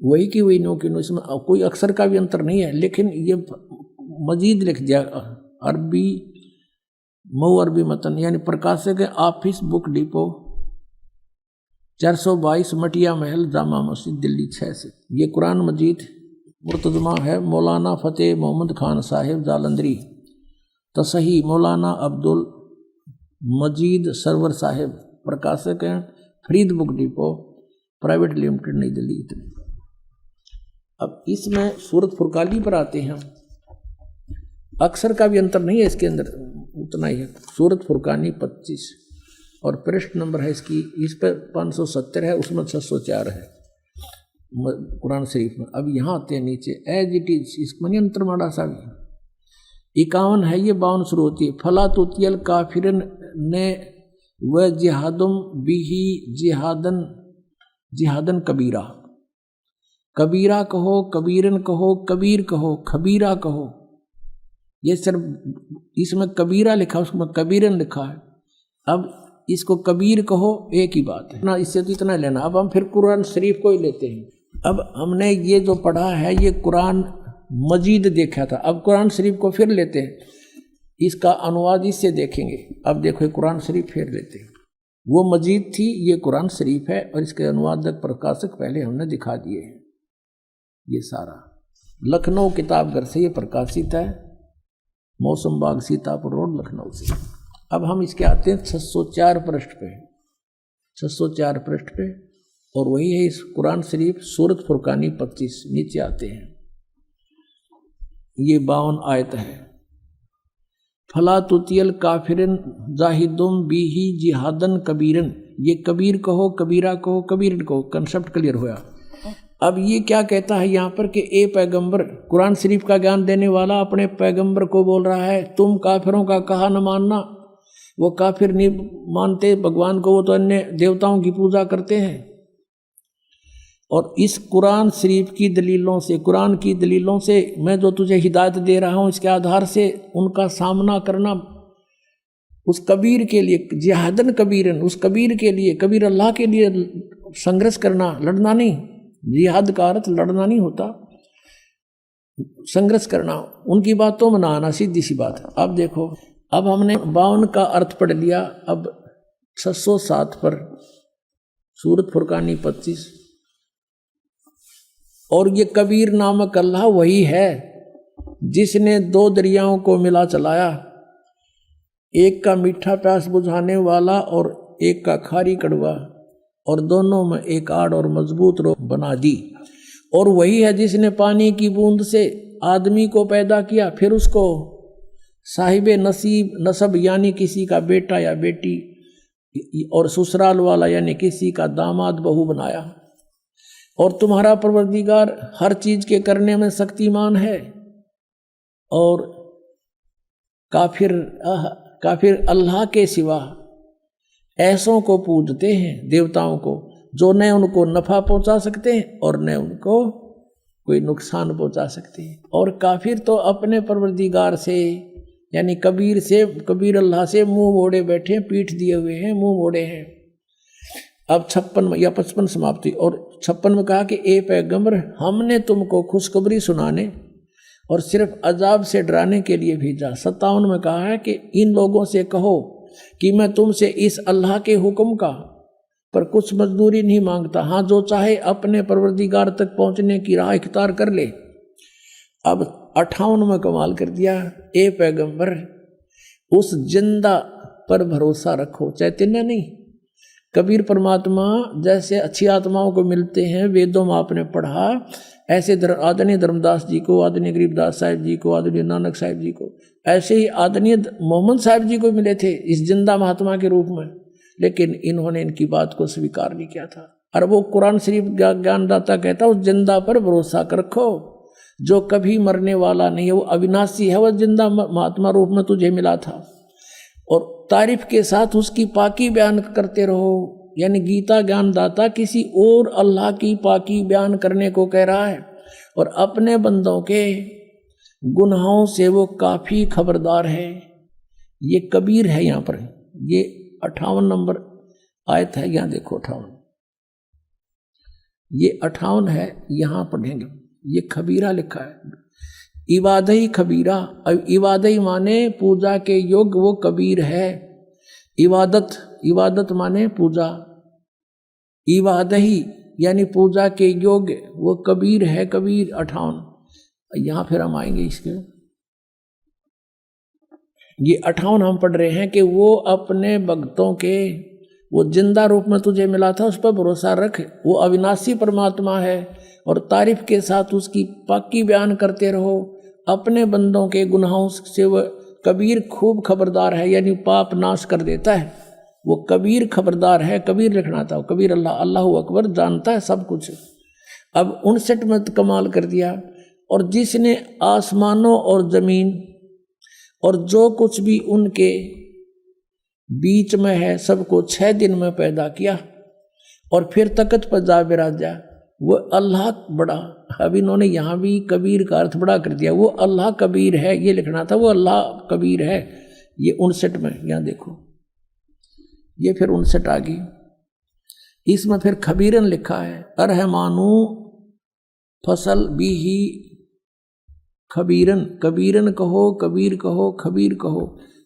वही की वही नो की नो, इसमें कोई अक्षर का भी अंतर नहीं है, लेकिन ये मजीद लिख दिया अरबी मऊ अरबी मतन, यानी प्रकाशक है ऑफिस बुक डिपो 422 मटिया महल जामा मस्जिद दिल्ली 6 से। ये कुरान मजीद मुर्तजमा है मौलाना फ़तेह मोहम्मद खान साहिब जालंधरी, तसही मौलाना अब्दुल मजीद सरवर साहिब, प्रकाशक हैं Farid book depot private limited नई दिल्ली। इतने। अब इसमें सूरत फुरकानी पर आते हैं, अक्षर का भी अंतर नहीं है इसके अंदर, उतना ही है। सूरत फुरकानी 25 और पृष्ठ नंबर है इसकी, इस पर 570 है, उसमें 604 है कुरान शरीफ में। अब यहाँ आते हैं नीचे, एज इट इज, इसमें अंतर माड़ा सा भी 51 है, ये 52 शुरू होती है। फला तुतियल काफिरन ने व जिहादुम बिही जिहादन कबीरा, कबीरा कहो, कबीरन कहो, कबीर कहो, खबीरा कहो। ये सिर्फ इसमें कबीरा लिखा, उसमें कबीरन लिखा है। अब इसको कबीर कहो, एक ही बात है ना, इससे तो इतना लेना। अब हम फिर कुरान शरीफ को ही लेते हैं। अब हमने ये जो पढ़ा है ये कुरान मजीद देखा था, अब कुरान शरीफ को फिर लेते हैं, इसका अनुवाद इससे देखेंगे। अब देखो कुरान शरीफ फिर लेते हैं, वो मजीद थी, ये कुरान शरीफ है और इसके अनुवादक प्रकाशक पहले हमने दिखा दिए हैं। ये सारा लखनऊ किताबघर से ये प्रकाशित है, मौसम बाग सीतापुर रोड लखनऊ से। अब हम इसके आते हैं 604 पृष्ठ पे, 604 पृष्ठ पे, और वही है इस कुरान शरीफ सूरत फुरकानी 25। नीचे आते हैं, ये 52 आयत है। फला तुतियल काफिरन जाहिदुम बिही जिहादन कबीरन, ये कबीर कहो, कबीरा कहो, कबीरन कहो, कंसेप्ट क्लियर हुआ। अब ये क्या कहता है यहाँ पर कि ए पैगंबर, कुरान शरीफ का ज्ञान देने वाला अपने पैगंबर को बोल रहा है, तुम काफिरों का कहा न मानना। वो काफिर नहीं मानते भगवान को, वो तो अन्य देवताओं की पूजा करते हैं। और इस कुरान शरीफ की दलीलों से, कुरान की दलीलों से मैं जो तुझे हिदायत दे रहा हूँ, इसके आधार से उनका सामना करना उस कबीर के लिए, जिहादन कबीरन, उस कबीर के लिए, कबीर अल्लाह के लिए संघर्ष करना, लड़ना नहीं। जिहाद का अर्थ लड़ना नहीं होता, संघर्ष करना, उनकी बातों में ना आना, सीधी सी बात है। अब देखो, अब हमने 52 का अर्थ पढ़ लिया। अब 607 पर सूरत फुरकानी 25, और ये कबीर नामक अल्लाह वही है जिसने 2 दरियाओं को मिला चलाया, एक का मीठा प्यास बुझाने वाला और एक का खारी कड़वा, और दोनों में एक आड़ और मजबूत रोक बना दी। और वही है जिसने पानी की बूंद से आदमी को पैदा किया, फिर उसको साहिबे नसीब नसब यानी किसी का बेटा या बेटी, और ससुराल वाला यानी किसी का दामाद बहू बनाया। और तुम्हारा परवरदिगार हर चीज के करने में शक्तिमान है। और काफिर अल्लाह के सिवा ऐसों को पूजते हैं, देवताओं को, जो न उनको नफा पहुंचा सकते हैं और न उनको कोई नुकसान पहुंचा सकते हैं। और काफिर तो अपने परवरदिगार से यानी कबीर अल्लाह से मुंह मोड़े बैठे, पीठ दिए हुए हैं, मुंह मोड़े हैं। अब 56 या 55 समाप्ति। और 56 में कहा कि ए पैगंबर, हमने तुमको खुशखबरी सुनाने और सिर्फ अजाब से डराने के लिए भेजा। 57 में कहा है कि इन लोगों से कहो कि मैं तुमसे इस अल्लाह के हुक्म का पर कुछ मजदूरी नहीं मांगता। हाँ, जो चाहे अपने परवरदिगार तक पहुंचने की राह इख्तियार कर ले। अब 58 में कमाल कर दिया, ए पैगंबर, उस जिंदा पर भरोसा रखो। चैतन्य नहीं, कबीर परमात्मा जैसे अच्छी आत्माओं को मिलते हैं, वेदों में आपने पढ़ा, ऐसे आदरणीय धर्मदास जी को, आदरणीय गरीबदास साहिब जी को, आदरणीय नानक साहिब जी को, ऐसे ही आदरणीय मोहम्मद साहिब जी को मिले थे इस जिंदा महात्मा के रूप में। लेकिन इन्होंने इनकी बात को स्वीकार नहीं किया था। और वो कुरान शरीफ ज्ञानदाता कहता उस जिंदा पर भरोसा कर रखो जो कभी मरने वाला नहीं है, वो अविनाशी है, वह जिंदा महात्मा रूप में तुझे मिला था। और तारीफ के साथ उसकी पाकी बयान करते रहो। यानी गीता ज्ञानदाता किसी और अल्लाह की पाकी बयान करने को कह रहा है, और अपने बंदों के गुनाहों से वो काफ़ी खबरदार है। ये कबीर है। यहाँ पर ये 58 नंबर आयत है, यहाँ देखो 58, ये 58 है, यहाँ पढ़ेंगे। ये खबीरा लिखा है, इबादई खबीरा। अब इबादई माने पूजा के योग्य, वो कबीर है। इबादत माने पूजा, इबादही यानी पूजा के योग्य, वो कबीर है। कबीर 58। यहाँ फिर हम आएंगे इसके, ये 58 हम पढ़ रहे हैं कि वो अपने भक्तों के, वो जिंदा रूप में तुझे मिला था, उस पर भरोसा रख, वो अविनाशी परमात्मा है। और तारीफ के साथ उसकी पाकी बयान करते रहो। अपने बंदों के गुनाहों से वह कबीर खूब खबरदार है, यानी पाप नाश कर देता है। वो कबीर खबरदार है। कबीर लिखना था, कबीर अल्लाह अकबर, जानता है सब कुछ। अब 59 में कमाल कर दिया, और जिसने आसमानों और जमीन और जो कुछ भी उनके बीच में है सबको 6 दिन में पैदा किया, और फिर तख्त पर जा बिराजा। वो अल्लाह बड़ा। अब इन्होंने यहाँ भी कबीर का अर्थ बड़ा कर दिया। वो अल्लाह कबीर है, ये लिखना था, वो अल्लाह कबीर है। ये 59 में, यहाँ देखो, ये फिर 59 आ गई। इसमें फिर खबीरन लिखा है, अरहमानू फसल भी ही खबीरन, कबीरन कहो, कबीर कहो, खबीर कहो।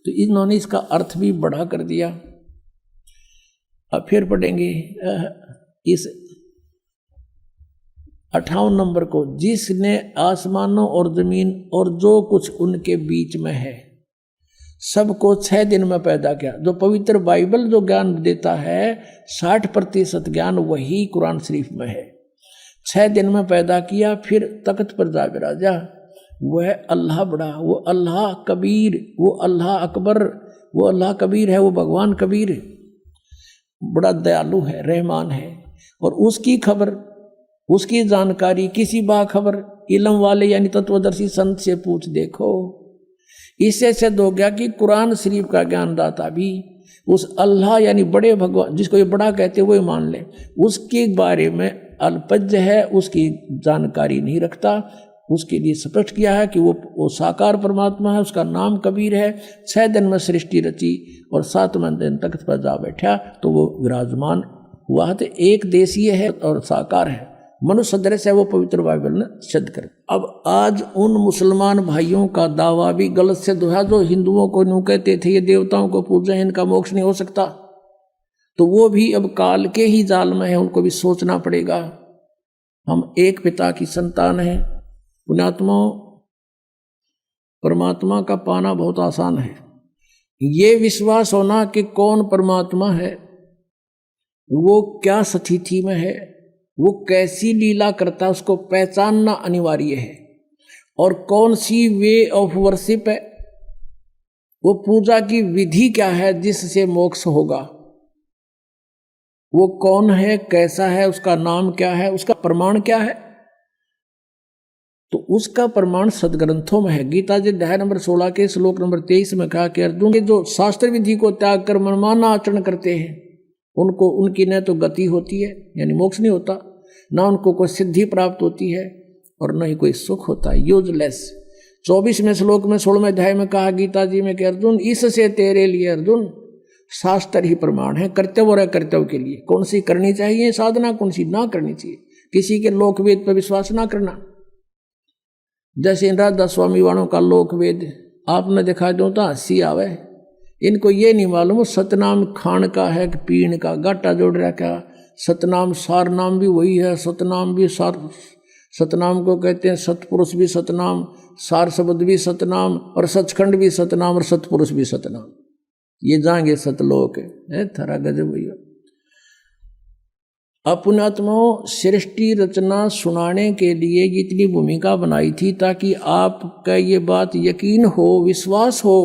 तो इन्होंने इसका अर्थ भी बढ़ा कर दिया। अब फिर पढ़ेंगे इस 58 नंबर को, जिसने आसमानों और जमीन और जो कुछ उनके बीच में है सबको 6 दिन में पैदा किया। जो पवित्र बाइबल जो ज्ञान देता है 60% ज्ञान वही कुरान शरीफ में है। 6 दिन में पैदा किया, फिर तख्त पर जा बिराजा। वह अल्लाह बड़ा, वो अल्लाह कबीर, वो अल्लाह अकबर, वो अल्लाह कबीर है। वो भगवान कबीर बड़ा दयालु है, रहमान है। और उसकी खबर, उसकी जानकारी किसी बाखबर इल्म वाले यानी तत्वदर्शी संत से पूछ देखो। इससे सिद्ध हो गया कि कुरान शरीफ का ज्ञानदाता भी उस अल्लाह यानी बड़े भगवान, जिसको ये बड़ा कहते हैं, वो मान ले, उसके बारे में अल्पज्ञ है, उसकी जानकारी नहीं रखता। उसके लिए स्पष्ट किया है कि वो साकार परमात्मा है, उसका नाम कबीर है। 6 दिन में सृष्टि रची और 7वें दिन तख्त पर जा बैठा, तो वो विराजमान हुआ। तो एक देशीय है और साकार है, मनुष्य सदृश है, वो पवित्र बाइबल ने सिद्ध कर। अब आज उन मुसलमान भाइयों का दावा भी गलत सिद्ध हुआ जो हिंदुओं को यूं कहते थे ये देवताओं को पूजे, इनका मोक्ष नहीं हो सकता। तो वो भी अब काल के ही जाल में है, उनको भी सोचना पड़ेगा। हम एक पिता की संतान हैं। पुण्यात्मा, परमात्मा का पाना बहुत आसान है। ये विश्वास होना कि कौन परमात्मा है वो क्या स्थिति में है, वो कैसी लीला करता है, उसको पहचानना अनिवार्य है। और कौन सी वे ऑफ वर्शिप है, वो पूजा की विधि क्या है जिससे मोक्ष होगा, वो कौन है, कैसा है, उसका नाम क्या है, उसका प्रमाण क्या है। तो उसका प्रमाण सदग्रंथों में है। गीता जी अध्याय नंबर 16 के श्लोक नंबर 23 में कहा कि अर्जुन के जो शास्त्र विधि को त्याग कर मनमाना आचरण करते हैं उनको, उनकी न तो गति होती है यानी मोक्ष नहीं होता, ना उनको कोई सिद्धि प्राप्त होती है और न ही कोई सुख होता है, यूजलेस। 24वें श्लोक में 16वें अध्याय में कहा गीता जी में कि अर्जुन इससे तेरे लिए अर्जुन शास्त्र ही प्रमाण है कर्तव्य और अकर्तव्य के लिए, कौन सी करनी चाहिए साधना, कौन सी ना करनी चाहिए। किसी के लोकवेद पर विश्वास ना करना। जैसे इन राधा स्वामी वालों का लोकवेद आपने दिखा दो तो हंसी आवे, इनको ये नहीं मालूम सतनाम खान का है कि पीण का, गाटा जोड़ रखा। सतनाम सार नाम भी वही है, सतनाम भी सार, सतनाम को कहते हैं सतपुरुष भी सतनाम, सार शब्द भी सतनाम, और सचखंड भी सतनाम, और सतपुरुष भी सतनाम। ये जाएंगे सतलोक है। थरा गजब भैया। अपनात्माओं सृष्टि रचना सुनाने के लिए इतनी भूमिका बनाई थी ताकि आपका ये बात यकीन हो, विश्वास हो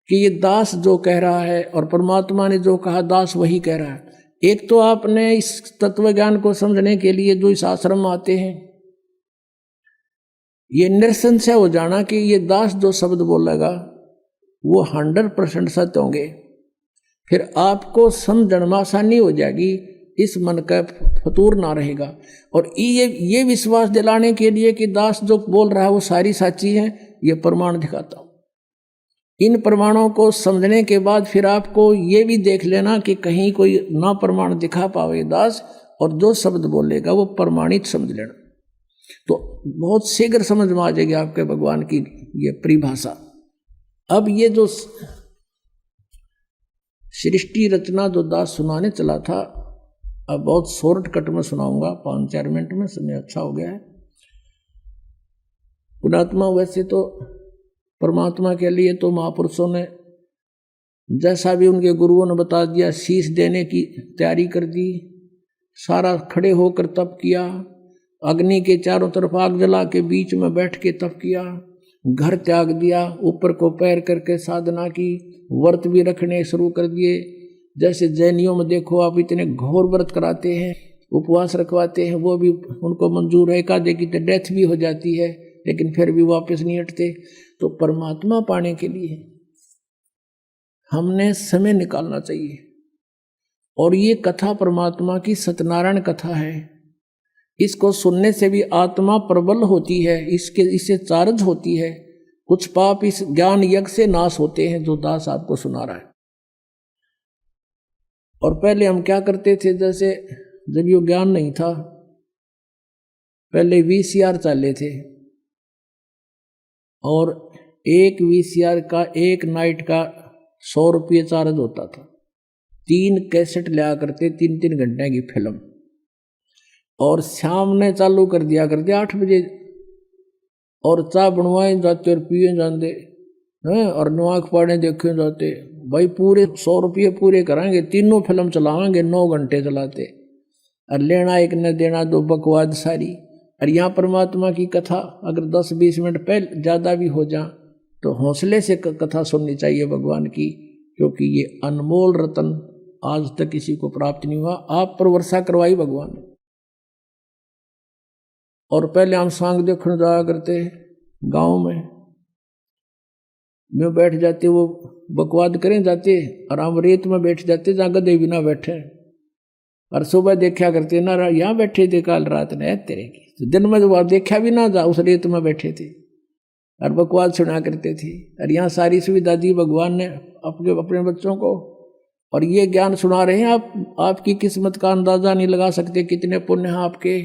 कि ये दास जो कह रहा है और परमात्मा ने जो कहा दास वही कह रहा है। एक तो आपने इस तत्व ज्ञान को समझने के लिए जो इस आश्रम में आते हैं, ये निरसंशय हो जाना कि ये दास जो शब्द बोलेगा वो 100% सत्य होंगे। फिर आपको समझण में आसानी हो जाएगी, इस मन का फतूर ना रहेगा। और ये विश्वास दिलाने के लिए कि दास जो बोल रहा है वो सारी साची है, ये प्रमाण दिखाता हूं। इन प्रमाणों को समझने के बाद फिर आपको ये भी देख लेना कि कहीं कोई ना प्रमाण दिखा पावे दास, और जो शब्द बोलेगा वो प्रमाणित समझ लेना, तो बहुत शीघ्र समझ में आ जाएगी आपके भगवान की ये परिभाषा। अब ये जो सृष्टि रचना जो दास सुनाने चला था, अब बहुत शॉर्टकट में सुनाऊंगा, 5-4 मिनट में, समय अच्छा हो गया है। पुणात्मा वैसे तो परमात्मा के लिए तो महापुरुषों ने जैसा भी उनके गुरुओं ने बता दिया शीश देने की तैयारी कर दी, सारा खड़े होकर तप किया, अग्नि के चारों तरफ आग जला के बीच में बैठ के तप किया, घर त्याग दिया, ऊपर को पैर करके साधना की, व्रत भी रखने शुरू कर दिए। जैसे जैनियों में देखो आप इतने घोर व्रत कराते हैं, उपवास रखवाते हैं, वो भी उनको मंजूर है, एकाधे की तो डेथ भी हो जाती है लेकिन फिर भी वापस नहीं हटते। तो परमात्मा पाने के लिए हमने समय निकालना चाहिए। और ये कथा परमात्मा की सत्यनारायण कथा है, इसको सुनने से भी आत्मा प्रबल होती है, इससे चार्ज होती है। कुछ पाप इस ज्ञान यज्ञ से नाश होते हैं जो दास आपको सुना रहा है। और पहले हम क्या करते थे, जैसे जब ये ज्ञान नहीं था, पहले VCR चाले थे और एक VCR का एक नाइट का 100 रुपये चार्ज होता था। 3 कैसेट लिया करते, 3-3 घंटे की फिल्म, और शाम ने चालू कर दिया करते 8 बजे, और चाय बनवाए जाते और पिए जाते हैं, और नवाक पाड़े देखे जाते। भाई पूरे 100 रुपये पूरे कराएंगे, तीनों फिल्म चलाएंगे, 9 घंटे चलाते, और लेना एक न देना दो, बकवाद सारी। और यहाँ परमात्मा की कथा अगर 10-20 मिनट पहले ज़्यादा भी हो जाए तो हौसले से कथा सुननी चाहिए भगवान की, क्योंकि ये अनमोल रतन आज तक किसी को प्राप्त नहीं हुआ। आप पर वर्षा करवाई भगवान ने। और पहले हम सांग देखने जाया करते गांव में बैठ जाते, वो बकवाद करें जाते, और हम रेत में बैठ जाते जहाँ गधे भी ना बैठे, और सुबह देखा करते ना यहाँ बैठे थे काल रात ने तेरे की, तो दिन में जब देखा भी ना जा उस रेत में बैठे थे और बकवाद सुना करते थे। और यहाँ सारी सुविधा दी भगवान ने अपने बच्चों को, और ये ज्ञान सुना रहे हैं आप। आपकी किस्मत का अंदाजा नहीं लगा सकते कितने पुण्य हैं आपके।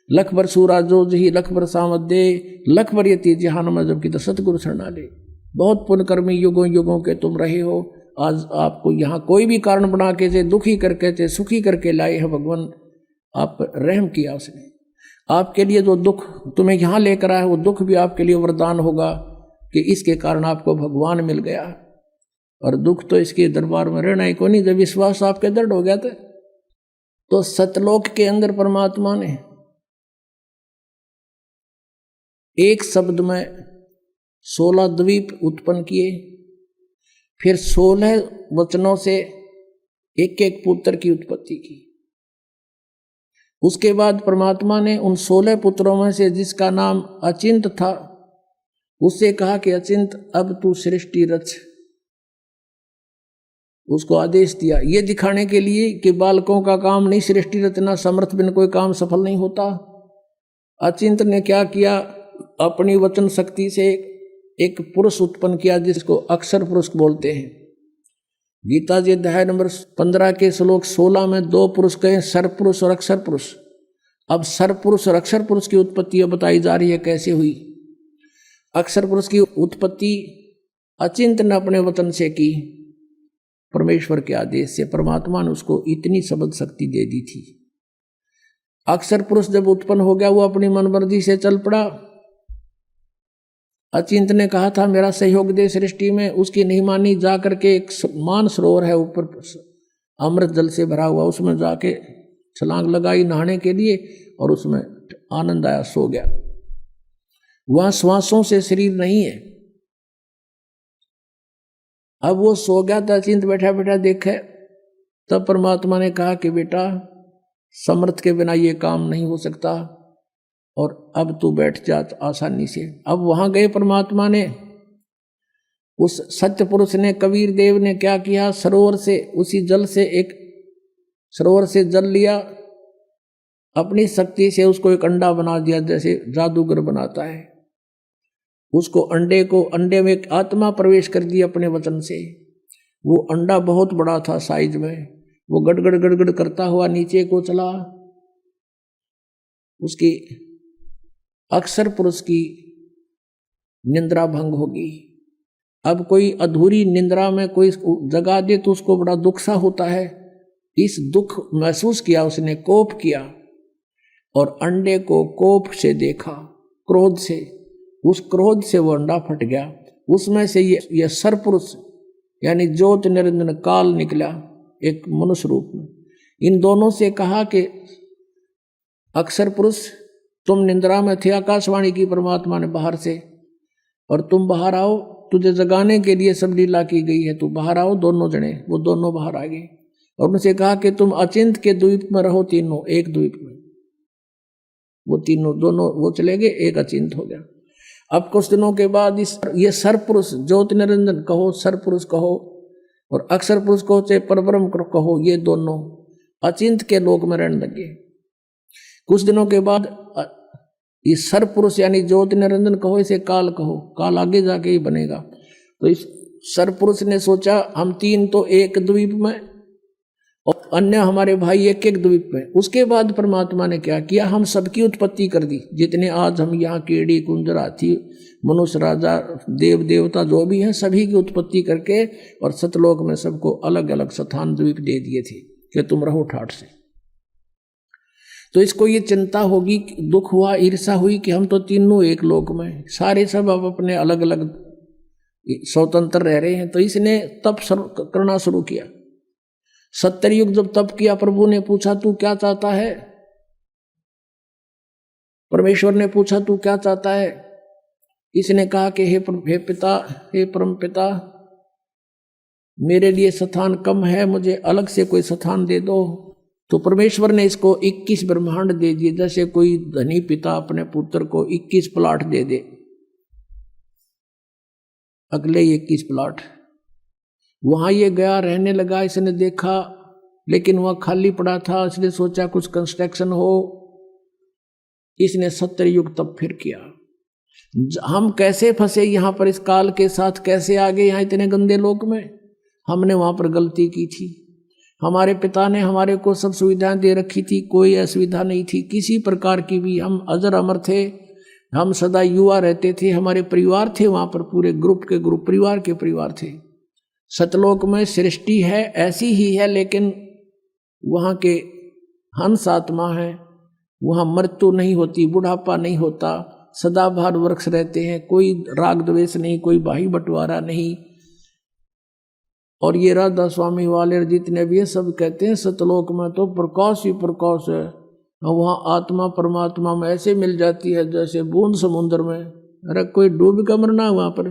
लख भर सूरा जो जी लख भर सामद दे, लख भर यती जहान में जबकि तो सतगुरु शरणा ले। बहुत पुण्यकर्मी युगों युगों के तुम रहे हो। आज आपको यहाँ कोई भी कारण बना के चे दुखी करके चे सुखी करके लाए हैं भगवान। आप रहम किया उसने, आपके लिए जो दुख तुम्हें यहाँ लेकर आया वो दुख भी आपके लिए वरदान होगा कि इसके कारण आपको भगवान मिल गया। और दुख तो इसके दरबार में रहना ही को नहीं। जब विश्वास आपके दृढ़ हो गया था तो सतलोक के अंदर परमात्मा ने एक शब्द में 16 द्वीप उत्पन्न किए, फिर 16 वचनों से एक एक पुत्र की उत्पत्ति की। उसके बाद परमात्मा ने उन 16 पुत्रों में से जिसका नाम अचिंत था उससे कहा कि अचिंत अब तू सृष्टि रच। उसको आदेश दिया ये दिखाने के लिए कि बालकों का काम नहीं सृष्टि रचना, समर्थ बिन कोई काम सफल नहीं होता। अचिंत ने क्या किया, अपनी वचन शक्ति से एक पुरुष उत्पन्न किया जिसको अक्षर पुरुष बोलते हैं। गीता जी अध्याय नंबर 15 के श्लोक 16 में 2 पुरुष कहे, सर पुरुष और अक्षर पुरुष। अब सर पुरुष और अक्षर पुरुष की उत्पत्ति बताई जा रही है कैसे हुई। अक्षर पुरुष की उत्पत्ति अचिंत ने अपने वचन से की, परमेश्वर के आदेश से। परमात्मा ने उसको इतनी शब्द शक्ति दे दी थी। अक्षर पुरुष जब उत्पन्न हो गया वो अपनी मनमर्जी से चल पड़ा। अचिंत ने कहा था मेरा सहयोग दे सृष्टि में, उसकी नहीं मानी। जा करके एक मान सरोवर है ऊपर अमृत जल से भरा हुआ, उसमें जाके छलांग लगाई नहाने के लिए और उसमें आनंद आया, सो गया। वहां श्वासों से शरीर नहीं है। अब वो सो गया था, अचिंत बैठा बैठा देखे, तब परमात्मा ने कहा कि बेटा समर्थ के बिना ये काम नहीं हो सकता और अब तू बैठ जा आसानी से। अब वहां गए परमात्मा ने, उस सत्य पुरुष ने, कबीर देव ने क्या किया, सरोवर से उसी जल से एक सरोवर से जल लिया, अपनी शक्ति से उसको एक अंडा बना दिया जैसे जादूगर बनाता है। उसको अंडे में एक आत्मा प्रवेश कर दी अपने वचन से। वो अंडा बहुत बड़ा था साइज में, वो गड़गड़ गड़गड़ करता हुआ नीचे को चला। उसकी अक्षर पुरुष की निंद्रा भंग होगी। अब कोई अधूरी निंद्रा में कोई जगा दे तो उसको बड़ा दुख सा होता है। इस दुख महसूस किया उसने, कोप किया और अंडे को कोप से देखा, क्रोध से। उस क्रोध से वो अंडा फट गया। उसमें से ये सरपुरुष यानी ज्योत निरंजन काल निकला एक मनुष्य रूप में। इन दोनों से कहा कि अक्षर पुरुष तुम निंद्रा में थे, आकाशवाणी की परमात्मा ने बाहर से, और तुम बाहर आओ, तुझे जगाने के लिए सब लीला की गई है, तू बाहर आओ। दोनों जने वो दोनों बाहर आ गए और उनसे कहा कि तुम अचिंत के द्वीप में रहो, तीनों एक द्वीप में। वो तीनों दोनों वो चले गए, एक अचिंत हो गया। अब कुछ दिनों के बाद ये सरपुरुष ज्योति निरंजन कहो, सरपुरुष कहो और अक्षर पुरुष कहो, चाहे परब्रह्म कहो, ये दोनों अचिंत के लोक में रहने लगे। कुछ दिनों के बाद ये सरपुरुष यानी ज्योति निरंजन कहो, इसे काल कहो, काल आगे जाके ही बनेगा। तो इस सरपुरुष ने सोचा हम तीन तो एक द्वीप में और अन्य हमारे भाई एक एक द्वीप में। उसके बाद परमात्मा ने क्या किया, हम सबकी उत्पत्ति कर दी। जितने आज हम यहाँ कीड़ी कुंजर हाथी मनुष्य राजा देव देवता जो भी हैं सभी की उत्पत्ति करके और सतलोक में सबको अलग अलग स्थान द्वीप दे दिए थे कि तुम रहो ठाठ से। तो इसको ये चिंता होगी, दुख हुआ, ईर्षा हुई कि हम तो तीनों एक लोक में, सारे सब अब अपने अलग अलग स्वतंत्र रह रहे हैं। तो इसने तप करना शुरू किया। 70 युग जब तप किया, प्रभु ने पूछा तू क्या चाहता है, परमेश्वर ने पूछा तू क्या चाहता है। इसने कहा कि हे पिता, हे परम पिता, मेरे लिए स्थान कम है, मुझे अलग से कोई स्थान दे दो। तो परमेश्वर ने इसको 21 ब्रह्मांड दे दिए। जैसे कोई धनी पिता अपने पुत्र को 21 प्लाट दे दे, अगले 21 प्लाट। वहां ये गया, रहने लगा। इसने देखा लेकिन वह खाली पड़ा था, इसने सोचा कुछ कंस्ट्रक्शन हो। इसने 70 युग तब फिर किया। हम कैसे फंसे यहाँ पर, इस काल के साथ कैसे आ गए यहाँ इतने गंदे लोक में। हमने वहां पर गलती की थी। हमारे पिता ने हमारे को सब सुविधाएं दे रखी थी, कोई असुविधा नहीं थी किसी प्रकार की भी। हम अजर अमर थे, हम सदा युवा रहते थे, हमारे परिवार थे वहां पर, पूरे ग्रुप के ग्रुप, परिवार के परिवार थे। सतलोक में सृष्टि है ऐसी ही है, लेकिन वहाँ के हंस आत्मा है, वहाँ मृत्यु नहीं होती, बुढ़ापा नहीं होता, सदाबहार वृक्ष रहते हैं, कोई राग द्वेष नहीं, कोई भाई बंटवारा नहीं। और ये राधा स्वामी वाले जितने भी है सब कहते हैं सतलोक में तो प्रकाश ही प्रकाश है, और वहाँ आत्मा परमात्मा में ऐसे मिल जाती है जैसे बूंद समुद्र में। अरे कोई डूब का मरना है, वहाँ पर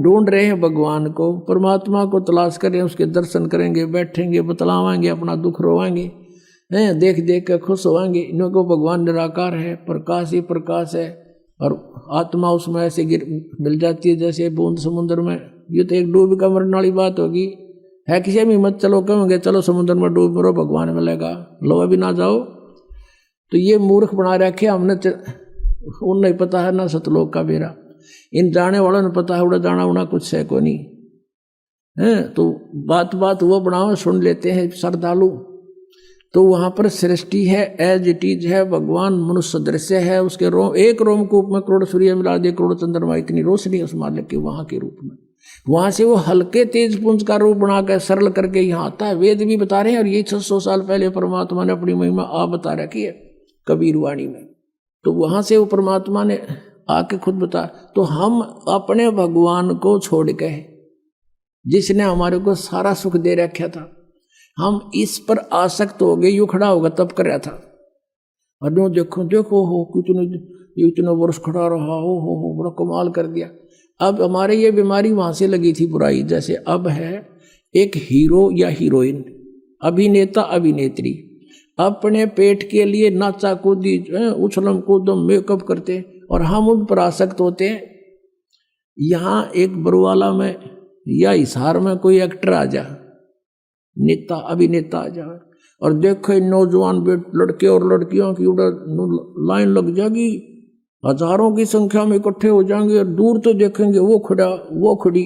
ढूंढ रहे हैं भगवान को, परमात्मा को तलाश करें, उसके दर्शन करेंगे, बैठेंगे, बतलावाएंगे, अपना दुख रोवाएंगे, हैं देख देख कर खुश होवाएंगे। इनको भगवान निराकार है, प्रकाश ही प्रकाश है, और आत्मा उसमें ऐसे मिल जाती है जैसे बूंद समुद्र में। ये तो एक डूब का मरने वाली बात होगी, है किसी में मत चलो, कहोगे चलो समुद्र में डूब मरो भगवान मिलेगा, लो अभी ना जाओ। तो ये मूर्ख बना रखे हमने, उन नहीं पता है ना सतलोक का बेरा, इन जाने वालों ने पता है उड़ा जाना उड़ा कुछ है को नहीं है। तो बात बात वो बनाओ सुन लेते हैं श्रद्धालु। तो वहाँ पर सृष्टि है, एज इट इज है, भगवान मनुष्य दृश्य है, उसके एक रोमकूप में करोड़ सूर्य मिला दे, करोड़ चंद्रमा, इतनी रोशनी उस मालिक के वहाँ के रूप में। वहाँ से वो हल्के तेज पुंज का रूप बनाकर सरल करके यहाँ आता है। वेद भी बता रहे हैं, और ये 600 साल पहले परमात्मा ने अपनी महिमा आप बता रखी है कबीर वाणी में। तो वहाँ से वो परमात्मा ने आके खुद बता। तो हम अपने भगवान को छोड़ के, जिसने हमारे को सारा सुख दे रखा था, हम इस पर आसक्त हो गए। यूं खड़ा होगा तब कर रहा था, और यूं देखो देखो हो इतने वर्ष खड़ा रहा, हो बड़ा कमाल कर दिया। अब हमारे ये बीमारी वहाँ से लगी थी बुराई, जैसे अब है एक हीरो या हीरोइन, अभिनेता अभिनेत्री अपने पेट के लिए नाचा कूदी उछलम कूदम मेकअप करते, और हम उन पर आसक्त होते हैं। यहाँ एक बरुवाला में या हिसार में कोई एक्टर आ जा, नेता अभिनेता आ जाए, और देखो नौजवान लड़के और लड़कियों की लाइन लग जाएगी, हजारों की संख्या में इकट्ठे हो जाएंगे, और दूर तो देखेंगे वो खड़ा वो खड़ी,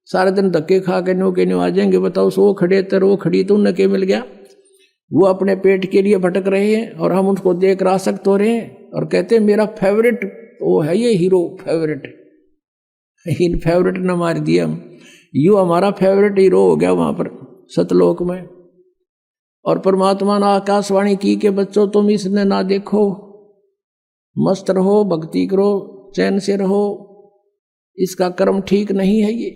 सारे दिन धक्के खा के नो के नो आ जाएंगे। बताओ वो खड़े तर वो खड़ी, तो उन्हें क्या मिल गया? वो अपने पेट के लिए भटक रहे हैं, और हम उनको देख आसक्त हो रहे हैं, और कहते हैं मेरा फेवरेट वो है ये हीरो, फेवरेट। इन फेवरेट न मार दिया हम, यू हमारा फेवरेट हीरो हो गया वहाँ पर सतलोक में। और परमात्मा ने आकाशवाणी की कि बच्चों तुम इसने ना देखो, मस्त रहो, भक्ति करो, चैन से रहो, इसका कर्म ठीक नहीं है। ये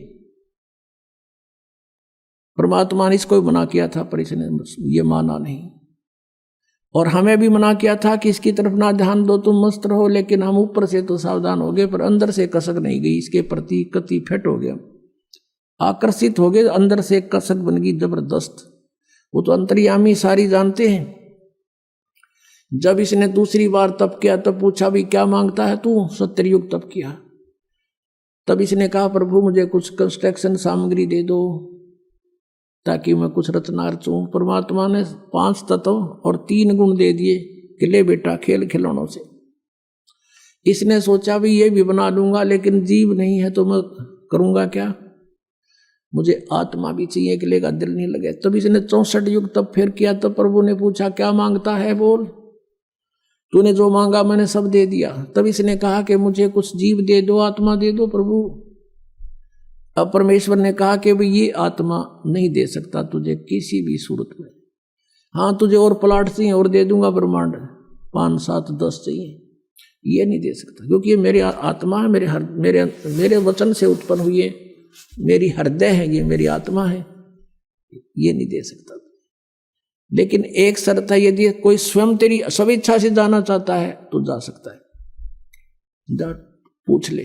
परमात्मा ने इसको मना किया था, पर इसने ये माना नहीं। और हमें भी मना किया था कि इसकी तरफ ना ध्यान दो, तुम मस्त रहो, लेकिन हम ऊपर से तो सावधान हो गए, पर अंदर से कसक नहीं गई, इसके प्रति कति फिट हो गया, आकर्षित हो गए, अंदर से कसक बन गई जबरदस्त। वो तो अंतर्यामी सारी जानते हैं। जब इसने दूसरी बार तप किया तब पूछा भी क्या मांगता है तू? 70 युग तप किया। तब इसने कहा प्रभु मुझे कुछ कंस्ट्रक्शन सामग्री दे दो ताकि मैं कुछ रचना रचूं। परमात्मा ने 5 तत्व और 3 गुण दे दिए कि ले बेटा खेल खिलौनों से। इसने सोचा भी ये भी बना लूंगा, लेकिन जीव नहीं है तो मैं करूंगा क्या, मुझे आत्मा भी चाहिए कि लेगा दिल नहीं लगे। तब इसने 64 युग तब फिर किया। तब प्रभु ने पूछा क्या मांगता है, बोल, तूने जो मांगा मैंने सब दे दिया। तब इसने कहा कि मुझे कुछ जीव दे दो, आत्मा दे दो प्रभु। अब परमेश्वर ने कहा कि भाई ये आत्मा नहीं दे सकता तुझे किसी भी सूरत में, हाँ तुझे और प्लाट चाहिए और दे दूंगा, ब्रह्मांड 5, 7, 10 चाहिए, ये नहीं दे सकता, क्योंकि ये मेरी आत्मा है, मेरे वचन से उत्पन्न हुई है, मेरी हृदय है, ये मेरी आत्मा है, ये नहीं दे सकता। लेकिन एक शर्त है, यदि कोई स्वयं तेरी स्वेच्छा से जाना चाहता है तो जा सकता है, जा पूछ ले।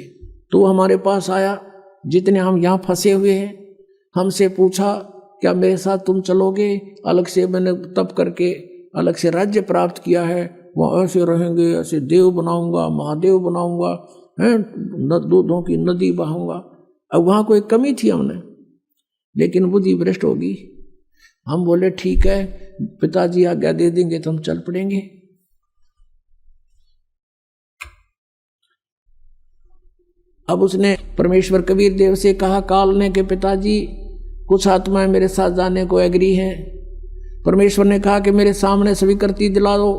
तो हमारे पास आया, जितने हम यहाँ फंसे हुए हैं, हमसे पूछा क्या मेरे साथ तुम चलोगे? अलग से मैंने तप करके अलग से राज्य प्राप्त किया है, वहाँ ऐसे रहेंगे, ऐसे देव बनाऊंगा, महादेव बनाऊंगा, हैं दूधों की नदी बहाऊंगा। अब वहाँ कोई कमी थी हमने, लेकिन बुद्धि भ्रष्ट होगी। हम बोले ठीक है पिताजी आज्ञा दे देंगे तो हम चल पड़ेंगे। अब उसने परमेश्वर कबीर देव से कहा काल ने कि पिताजी कुछ आत्माएं मेरे साथ जाने को एग्री हैं। परमेश्वर ने कहा कि मेरे सामने स्वीकृति दिला दो।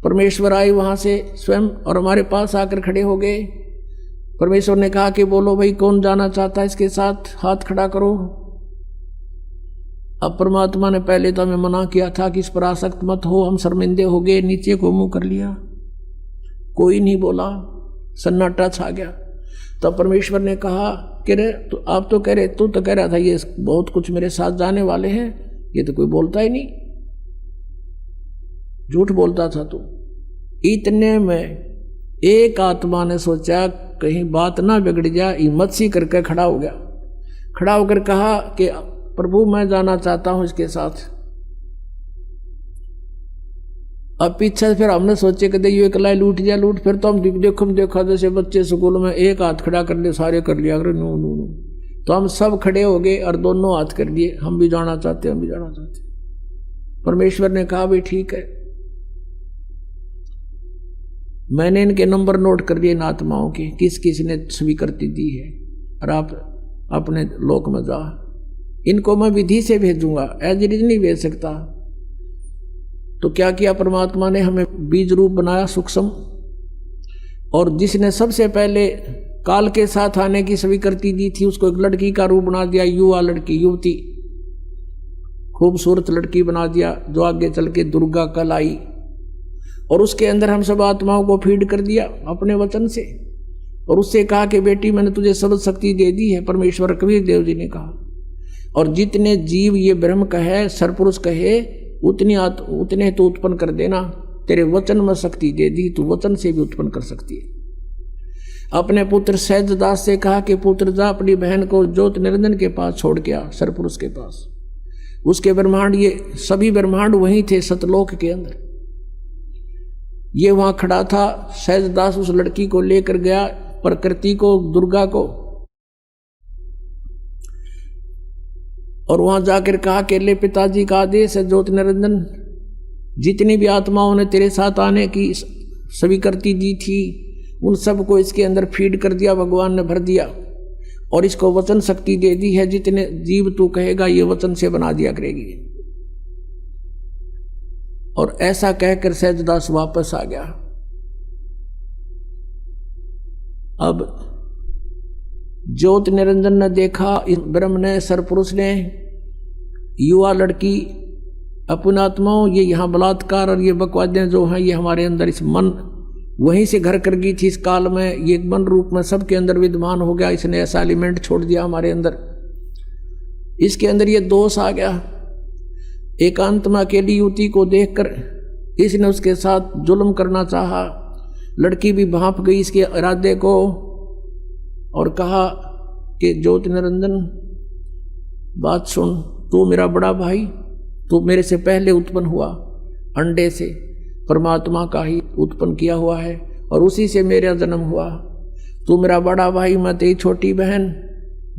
परमेश्वर आए वहां से स्वयं और हमारे पास आकर खड़े हो गए। परमेश्वर ने कहा कि बोलो भाई कौन जाना चाहता है इसके साथ, हाथ खड़ा करो। अब परमात्मा ने पहले तो हमें मना किया था कि इस पर आसक्त मत हो, हम शर्मिंदे हो गए, नीचे को मुंह कर लिया, कोई नहीं बोला, सन्नाटा छा गया। तब परमेश्वर ने कहा कह रहे तो आप तो कह रहे, तू तो कह रहा था ये बहुत कुछ मेरे साथ जाने वाले हैं, ये तो कोई बोलता ही नहीं, झूठ बोलता था तू। इतने में एक आत्मा ने सोचा कहीं बात ना बिगड़ जाए, हिम्मत सी करके खड़ा हो गया। खड़ा होकर कहा कि प्रभु मैं जाना चाहता हूं इसके साथ। अब पीछे फिर हमने सोचे कि ये अकेला लूट जा लूट, फिर तो हम देखा जैसे बच्चे स्कूल में एक हाथ खड़ा कर ले, सारे कर लिया अगर नो नो नो, तो हम सब खड़े हो गए और दोनों हाथ कर दिए, हम भी जाना चाहते, हम भी जाना चाहते। परमेश्वर ने कहा भाई ठीक है, मैंने इनके नंबर नोट कर लिए इन आत्माओं के, किस किस ने स्वीकृति दी है, और आप अपने लोक में जा, इनको मैं विधि से भेजूंगा, एज इट इज नहीं भेज सकता। तो क्या किया परमात्मा ने, हमें बीज रूप बनाया सूक्ष्म, और जिसने सबसे पहले काल के साथ आने की स्वीकृति दी थी उसको एक लड़की का रूप बना दिया, युवा लड़की, युवती, खूबसूरत लड़की बना दिया, जो आगे चल के दुर्गा कल आई। और उसके अंदर हम सब आत्माओं को फीड कर दिया अपने वचन से, और उससे कहा कि बेटी मैंने तुझे शब्द शक्ति दे दी है, परमेश्वर कबीर देव जी ने कहा। और जितने जीव ये ब्रह्म कहे, सरपुरुष कहे, उतने तो उत्पन्न कर देना, तेरे वचन में शक्ति दे दी, तू वचन से भी उत्पन्न कर सकती है। अपने पुत्र सहजदास से कहा कि पुत्र जा अपनी बहन को ज्योत निरंजन के पास छोड़ के आ, सरपुरुष के पास। उसके ब्रह्मांड, ये सभी ब्रह्मांड वहीं थे सतलोक के अंदर, ये वहां खड़ा था। सहजदास उस लड़की को लेकर गया, प्रकृति को, दुर्गा को, और वहां जाकर कहा कि ले पिताजी का आदेश है, ज्योति निरंजन जितनी भी आत्माओं ने तेरे साथ आने की स्वीकृति दी थी उन सबको इसके अंदर फीड कर दिया, भगवान ने भर दिया, और इसको वचन शक्ति दे दी है, जितने जीव तू कहेगा ये वचन से बना दिया करेगी। और ऐसा कहकर सहजदास वापस आ गया। अब ज्योति निरंजन ने देखा, ब्रह्म ने, सरपुरुष ने, युवा लड़की, अपनी आत्माओं, ये यहाँ बलात्कार और ये बकवादें जो हैं ये हमारे अंदर, इस मन वहीं से घर कर गई थी इस काल में, ये मन रूप में सबके अंदर विद्यमान हो गया, इसने ऐसा एलिमेंट छोड़ दिया हमारे अंदर, इसके अंदर ये दोष आ गया। एकांत में अकेली युवती को देखकर इसने उसके साथ जुल्म करना चाहा, लड़की भी भांप गई इसके इरादे को, और कहा कि ज्योति निरंजन बात सुन, तू मेरा बड़ा भाई, तू मेरे से पहले उत्पन्न हुआ, अंडे से परमात्मा का ही उत्पन्न किया हुआ है, और उसी से मेरा जन्म हुआ। तू मेरा बड़ा भाई, मैं तेरी छोटी बहन,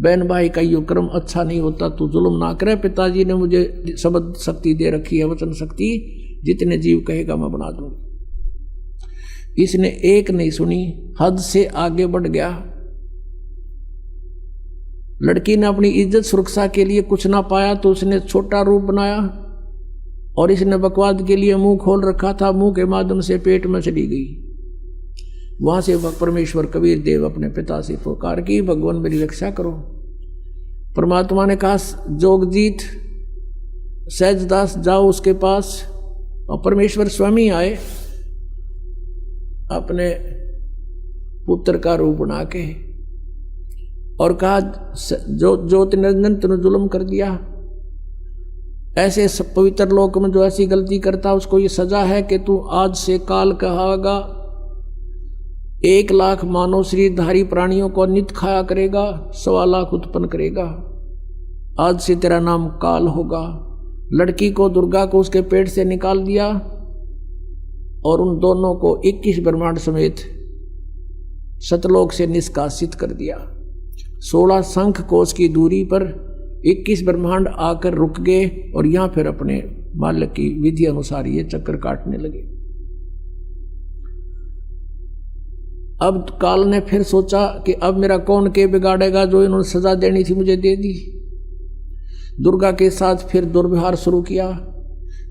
बहन भाई का यो क्रम अच्छा नहीं होता, तू जुल्म ना करे। पिताजी ने मुझे शब्द शक्ति दे रखी है, वचन शक्ति, जितने जीव कहेगा मैं बना दूंगी। इसने एक नहीं सुनी, हद से आगे बढ़ गया। लड़की ने अपनी इज्जत सुरक्षा के लिए कुछ ना पाया तो उसने छोटा रूप बनाया, और इसने बकवाद के लिए मुंह खोल रखा था, मुंह के माध्यम से पेट में चली गई। वहां से परमेश्वर कबीर देव अपने पिता से पुकार की, भगवान मेरी रक्षा करो। परमात्मा ने कहा जोगजीत, सहजदास जाओ उसके पास, और परमेश्वर स्वयं आए अपने पुत्र का रूप बना के, और कहा ज्योति निरंजन तूने जुल्म कर दिया, ऐसे पवित्र लोक में जो ऐसी गलती करता उसको ये सजा है कि तू आज से काल कहागा, 1 लाख मानव शरीरधारी प्राणियों को नित खाया करेगा, 1.25 लाख उत्पन्न करेगा, आज से तेरा नाम काल होगा। लड़की को, दुर्गा को उसके पेट से निकाल दिया, और उन दोनों को 21 ब्रह्मांड समेत सतलोक से निष्कासित कर दिया। 16 शंख कोश की दूरी पर 21 ब्रह्मांड आकर रुक गए, और यहां फिर अपने मालिक की विधि अनुसार ये चक्कर काटने लगे। अब काल ने फिर सोचा कि अब मेरा कौन के बिगाड़ेगा, जो इन्होंने सजा देनी थी मुझे दे दी। दुर्गा के साथ फिर दुर्व्यवहार शुरू किया।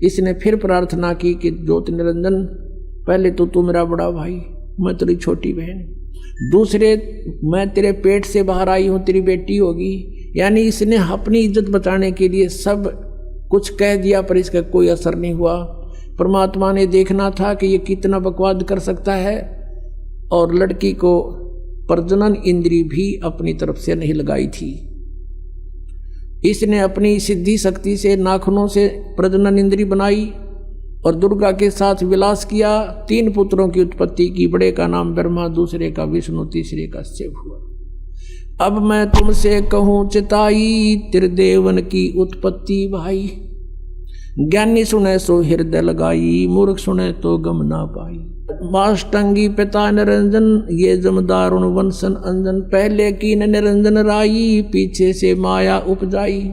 इसने फिर प्रार्थना की कि ज्योति निरंजन, पहले तो तू मेरा बड़ा भाई, मैं तेरी छोटी बहन, दूसरे मैं तेरे पेट से बाहर आई हूं, तेरी बेटी होगी। यानी इसने अपनी इज्जत बचाने के लिए सब कुछ कह दिया, पर इसका कोई असर नहीं हुआ। परमात्मा ने देखना था कि ये कितना बकवाद कर सकता है, और लड़की को प्रजनन इंद्री भी अपनी तरफ से नहीं लगाई थी। इसने अपनी सिद्धि शक्ति से नाखूनों से प्रजनन इंद्री बनाई और दुर्गा के साथ विलास किया। 3 पुत्रों की उत्पत्ति की। बड़े का नाम ब्रह्मा, दूसरे का विष्णु, तीसरे का शिव हुआ। अब मैं तुमसे कहूँ चिताई, त्रिदेवन की उत्पत्ति भाई। ज्ञानी सुने सो हृदय लगाई, मूर्ख सुने तो गम ना पाई। माष्टंगी पिता निरंजन, ये जमदारुण वंशन अंजन। पहले कीन निरंजन राई, पीछे से माया उपजाई।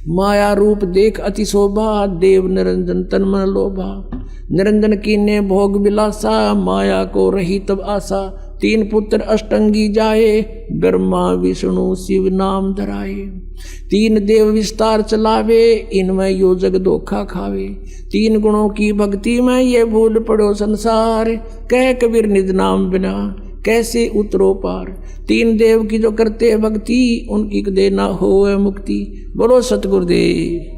माया रूप देख अति शोभा, देव निरंजन तन मन लोभा। निरंजन कीने भोग विलासा, माया को रही तब आशा। 3 पुत्र अष्टंगी जाए, ब्रह्मा विष्णु शिव नाम धराए। 3 देव विस्तार चलावे, इनमें यो जग धोखा खावे। 3 गुणों की भक्ति में ये भूल पड़ो संसार, कह कबीर निज नाम बिना कैसे उतरो पार। 3 देव की जो करते भक्ति, उनकी कदे ना होए मुक्ति। बोलो सतगुरुदेव।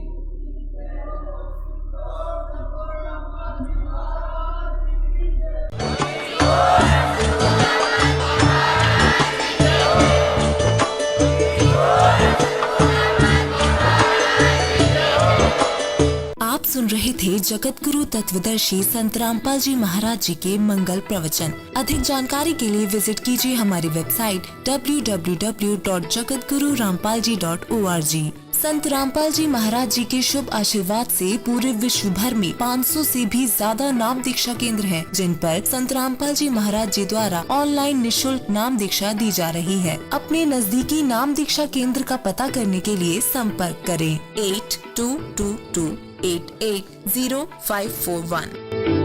आप सुन रहे थे जगत गुरु तत्वदर्शी संत रामपाल जी महाराज जी के मंगल प्रवचन। अधिक जानकारी के लिए विजिट कीजिए हमारी वेबसाइट www.jagatgururampalji.org। संत रामपाल जी महाराज जी के शुभ आशीर्वाद से पूरे विश्व भर में 500 से भी ज्यादा नाम दीक्षा केंद्र हैं, जिन पर संत रामपाल जी महाराज जी द्वारा ऑनलाइन निशुल्क नाम दीक्षा दी जा रही है। अपने नजदीकी नाम दीक्षा केंद्र का पता करने के लिए संपर्क करें 8222880541।